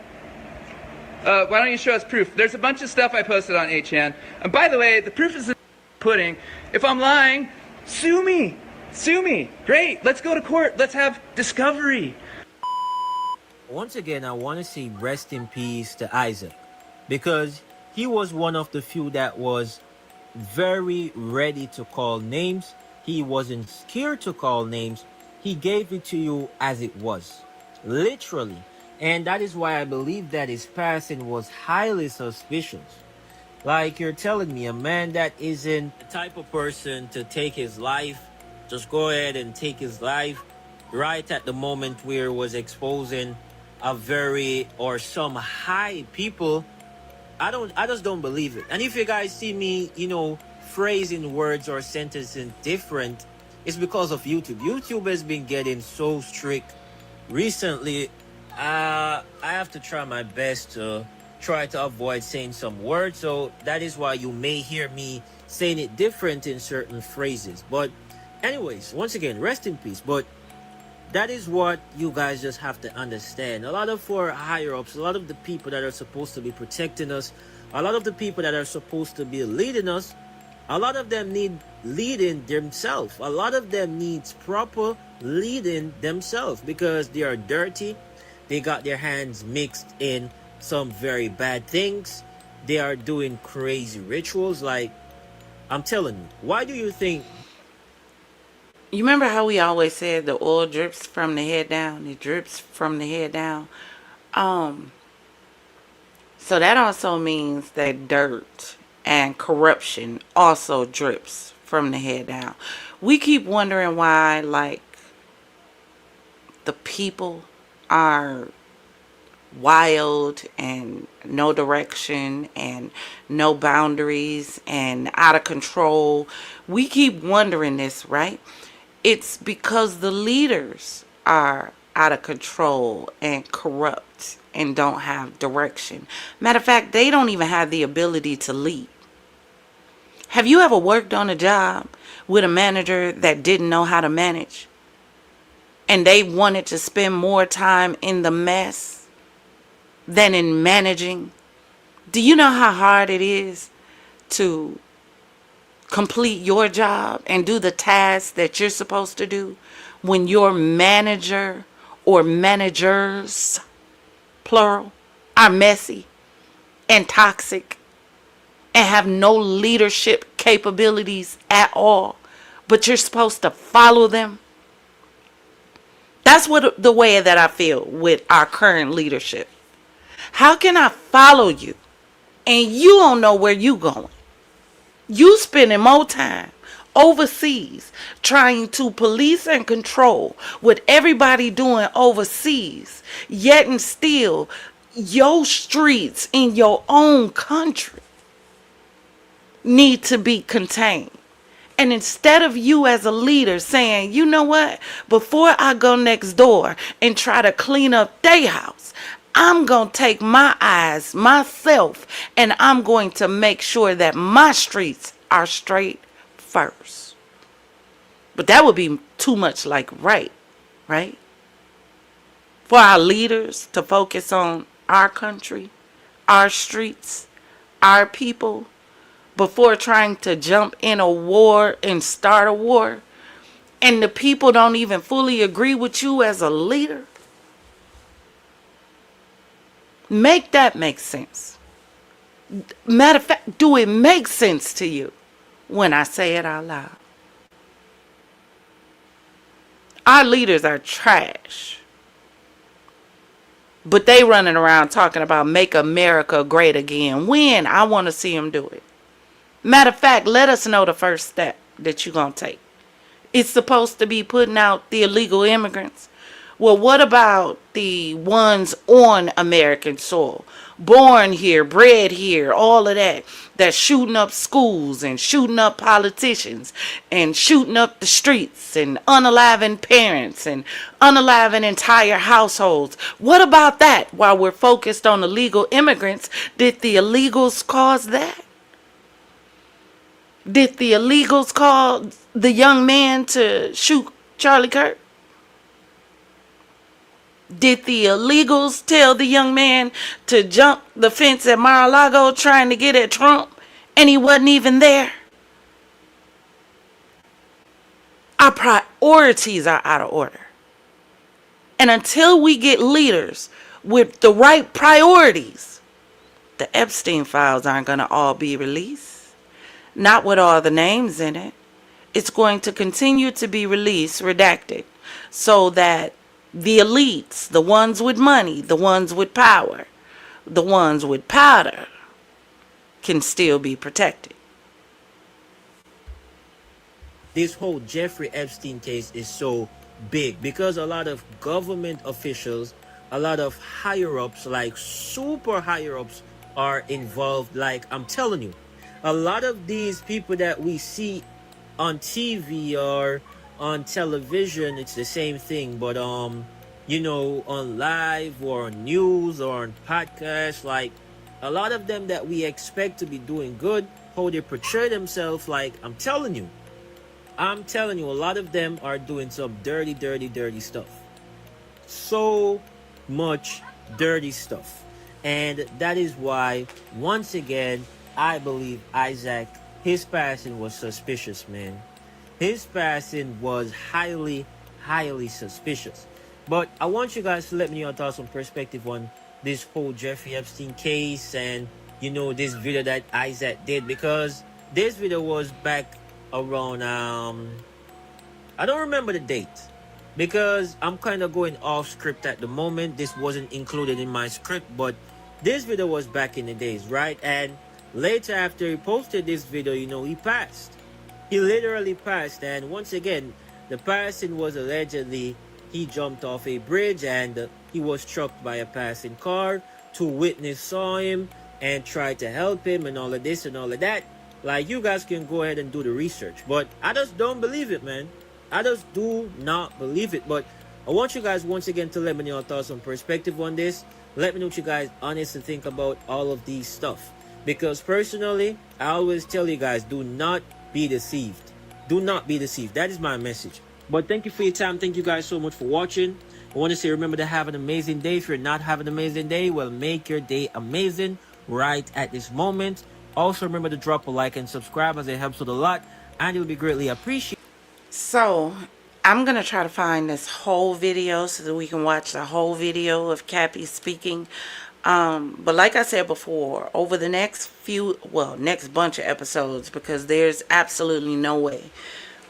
Why don't you show us proof? There's a bunch of stuff I posted on 8chan. And by the way, the proof is in the pudding. If I'm lying, sue me. Sue me. Great. Let's go to court. Let's have discovery. Once again, I want to say rest in peace to Isaac, because he was one of the few that was very ready to call names. He wasn't scared to call names. He gave it to you as it was, literally. And that is why I believe that his passing was highly suspicious. Like, you're telling me a man that isn't the type of person to take his life, just go ahead and take his life right at the moment where it was exposing some high people. I just don't believe it. And if you guys see me, phrasing words or sentences different, it's because of YouTube. YouTube has been getting so strict recently. I have to try my best to try to avoid saying some words, so that is why you may hear me saying it different in certain phrases. But anyways, once again, rest in peace. But that is what you guys just have to understand. A lot of our higher ups, a lot of the people that are supposed to be protecting us, a lot of the people that are supposed to be leading us, a lot of them need leading themselves. A lot of them needs proper leading themselves because they are dirty. They got their hands mixed in some very bad things. They are doing crazy rituals. Like, I'm telling you, why do you think? You remember how we always said the oil drips from the head down? It drips from the head down. So that also means that dirt and corruption also drips from the head down. We keep wondering why, like, the people are wild and no direction and no boundaries and out of control. We keep wondering this, right? It's because the leaders are out of control and corrupt and don't have direction. Matter of fact, they don't even have the ability to lead. Have you ever worked on a job with a manager that didn't know how to manage? And they wanted to spend more time in the mess than in managing? Do you know how hard it is to complete your job and do the tasks that you're supposed to do when your manager or managers, plural, are messy and toxic and have no leadership capabilities at all, but you're supposed to follow them? That's what the way that I feel with our current leadership. How can I follow you and you don't know where you going? You spending more time overseas trying to police and control what everybody doing overseas, yet and still your streets in your own country need to be contained. And instead of you as a leader saying, you know what, before I go next door and try to clean up their house, I'm going to take my eyes, myself, and I'm going to make sure that my streets are straight first. But that would be too much like right? For our leaders to focus on our country, our streets, our people, before trying to jump in a war and start a war, and the people don't even fully agree with you as a leader. Make that make sense. Matter of fact, do it make sense to you when I say it out loud? Our leaders are trash, but they running around talking about make America great again. When? I want to see them do it. Matter of fact, let us know the first step that you're going to take. It's supposed to be putting out the illegal immigrants. Well, what about the ones on American soil? Born here, bred here, all of that. That's shooting up schools and shooting up politicians and shooting up the streets and unaliving parents and unaliving entire households. What about that? While we're focused on illegal immigrants, did the illegals cause that? Did the illegals call the young man to shoot Charlie Kirk? Did the illegals tell the young man to jump the fence at Mar-a-Lago trying to get at Trump and he wasn't even there? Our priorities are out of order. And until we get leaders with the right priorities, the Epstein files aren't going to all be released. Not with all the names in it. It's going to continue to be released, redacted, so that the elites, the ones with money, the ones with power, the ones with powder, can still be protected. This whole Jeffrey Epstein case is so big because a lot of government officials, a lot of higher-ups, like super higher-ups, are involved. Like, I'm telling you, a lot of these people that we see on TV or on television, it's the same thing, but you know, on live or on news or on podcasts, like a lot of them that we expect to be doing good, how they portray themselves, like I'm telling you, a lot of them are doing some dirty stuff. So much dirty stuff. And that is why, once again, I believe Isaac, his passing was suspicious, man. His passing was highly suspicious. But I want you guys to let me know your thoughts and perspective on this whole Jeffrey Epstein case and, you know, this video that Isaac did, because this video was back around, I don't remember the date because I'm kind of going off script at the moment. This wasn't included in my script, but this video was back in the days, right? And later, after he posted this video, you know, he passed. He literally passed. And once again, the passing was allegedly he jumped off a bridge and he was struck by a passing car. Two witnesses saw him and tried to help him and all of this and all of that. Like, you guys can go ahead and do the research. But I just don't believe it, man. I just do not believe it. But I want you guys once again to let me know your thoughts and perspective on this. Let me know what you guys honestly think about all of these stuff. Because personally, I always tell you guys, do not be deceived. Do not be deceived. That is my message. But thank you for your time. Thank you guys so much for watching. I want to say, remember to have an amazing day. If you're not having an amazing day, well, make your day amazing right at this moment. Also, remember to drop a like and subscribe, as it helps with a lot, and it would be greatly appreciated. So, I'm going to try to find this whole video so that we can watch the whole video of Cappy speaking. But like I said before, over the next next bunch of episodes, because there's absolutely no way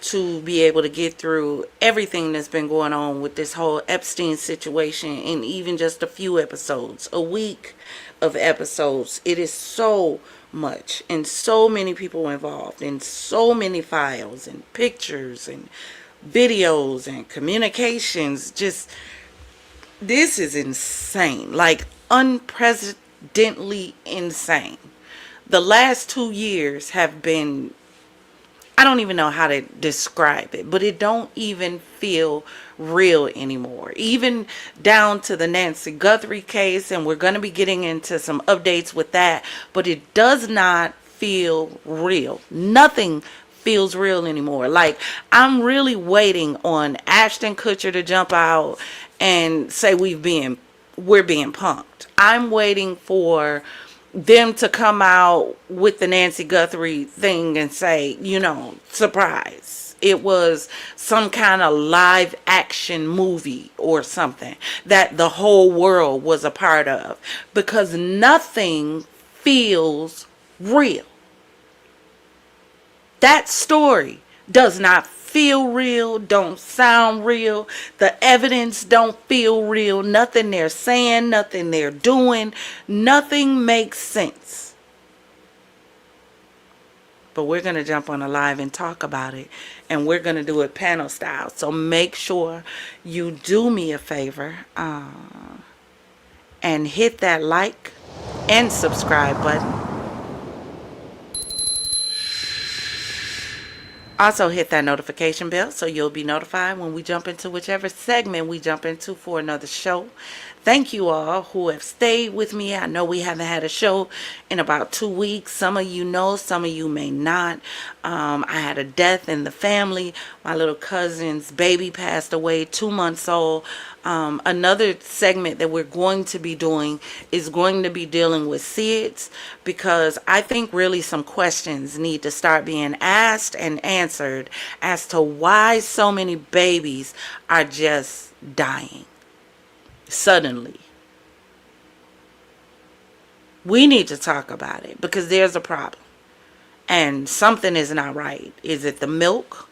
to be able to get through everything that's been going on with this whole Epstein situation in even just a few episodes, a week of episodes. It is so much and so many people involved and so many files and pictures and videos and communications. Just, this is insane, like unprecedentedly insane. The last 2 years have been, I don't even know how to describe it, but it don't even feel real anymore. Even down to the Nancy Guthrie case, and we're going to be getting into some updates with that, but it does not feel real. Nothing feels real anymore. Like, I'm really waiting on Ashton Kutcher to jump out and say we're being punked. I'm waiting for them to come out with the Nancy Guthrie thing and say, you know, surprise, it was some kind of live action movie or something that the whole world was a part of, because nothing feels real. That story does not feel real, don't sound real. The evidence don't feel real. Nothing they're saying, nothing they're doing, nothing makes sense. But we're going to jump on a live and talk about it, and we're going to do it panel style. So make sure you do me a favor and hit that like and subscribe button. Also hit that notification bell so you'll be notified when we jump into whichever segment we jump into for another show. Thank you all who have stayed with me. I know we haven't had a show in about 2 weeks. Some of you know, some of you may not. I had a death in the family. My little cousin's baby passed away, 2 months old. Another segment that we're going to be doing is going to be dealing with SIDS, because I think really some questions need to start being asked and answered as to why so many babies are just dying suddenly. We need to talk about it because there's a problem and something is not right. Is it the milk?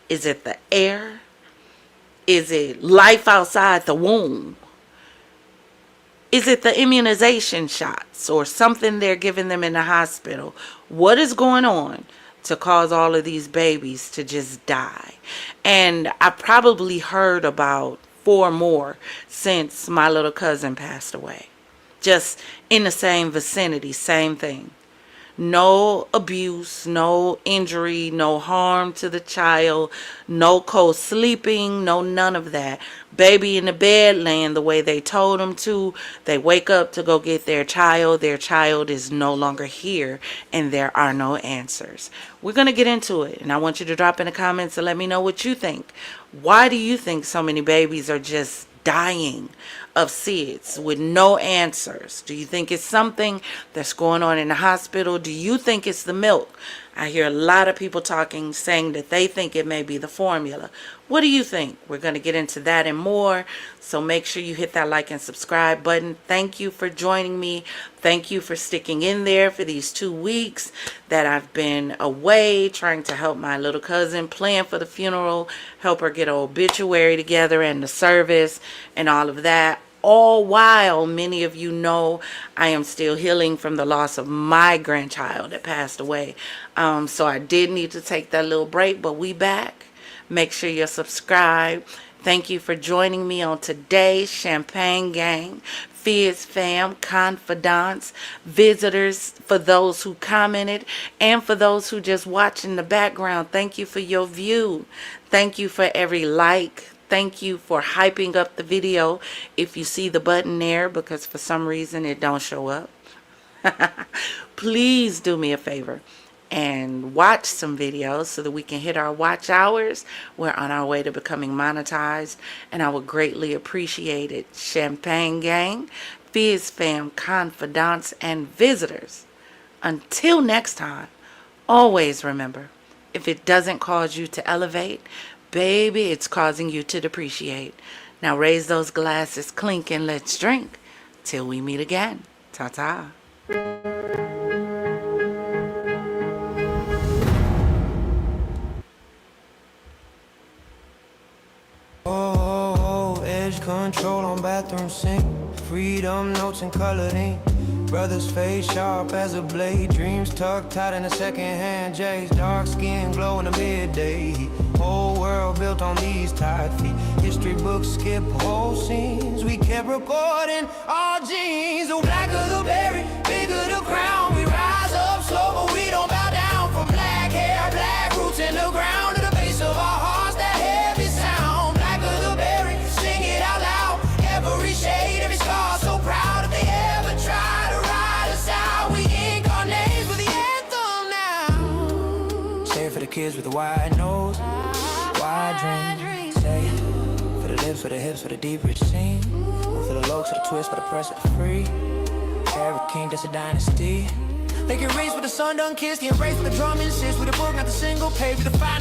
Is it the air? Is it life outside the womb? Is it the immunization shots or something they're giving them in the hospital? What is going on to cause all of these babies to just die? And I probably heard about 4 more since my little cousin passed away. Just in the same vicinity, same thing. No abuse, no injury, no harm to the child, no co-sleeping, no none of that. Baby in the bed laying the way they told them to. They wake up to go get their child. Their child is no longer here and there are no answers. We're going to get into it, and I want you to drop in the comments and let me know what you think. Why do you think so many babies are just dying of SIDS with no answers? Do you think it's something that's going on in the hospital? Do you think it's the milk? I hear a lot of people talking, saying that they think it may be the formula. What do you think? We're going to get into that and more. So make sure you hit that like and subscribe button. Thank you for joining me. Thank you for sticking in there for these 2 weeks that I've been away trying to help my little cousin plan for the funeral, help her get an obituary together and the service and all of that. All while many of you know I am still healing from the loss of my grandchild that passed away. So I did need to take that little break, but we back. Make sure you're subscribed. Thank you for joining me on today's Champagne Gang, FizzFam, confidants, visitors, for those who commented, and for those who just watch in the background. Thank you for your view. Thank you for every like. Thank you for hyping up the video if you see the button there, because for some reason it don't show up. Please do me a favor and watch some videos so that we can hit our watch hours. We're on our way to becoming monetized, and I would greatly appreciate it. Champagne Gang, FizzFam, confidants, and visitors. Until next time, always remember, if it doesn't cause you to elevate, baby, it's causing you to depreciate. Now raise those glasses, clink, and let's drink till we meet again. Ta-ta. Edge control on bathroom sink. Freedom notes and colored ink. Brother's face sharp as a blade. Dreams tucked tight in a second-hand J's. Dark skin glow in the midday heat. Whole world built on these tight feet. History books skip whole scenes. We kept recording our genes. The blacker the berry, bigger the crown. We rise up slow, but we don't bow down. From black hair, black roots in the ground, to the base of our hearts, that heavy sound. Blacker the berry, sing it out loud. Every shade, every scar, so proud. If they ever try to ride us out, we ink our names with the anthem now. Say it for the kids with the wide nose, wide dreams. Say it for the lips, for the hips, for the deep rich scene. For the lows, for the twist, for the press, for the free. Every king, that's a dynasty. Make it race with the sun done kissed. The embrace with the drum insists. With the book, not the single page. With the fire,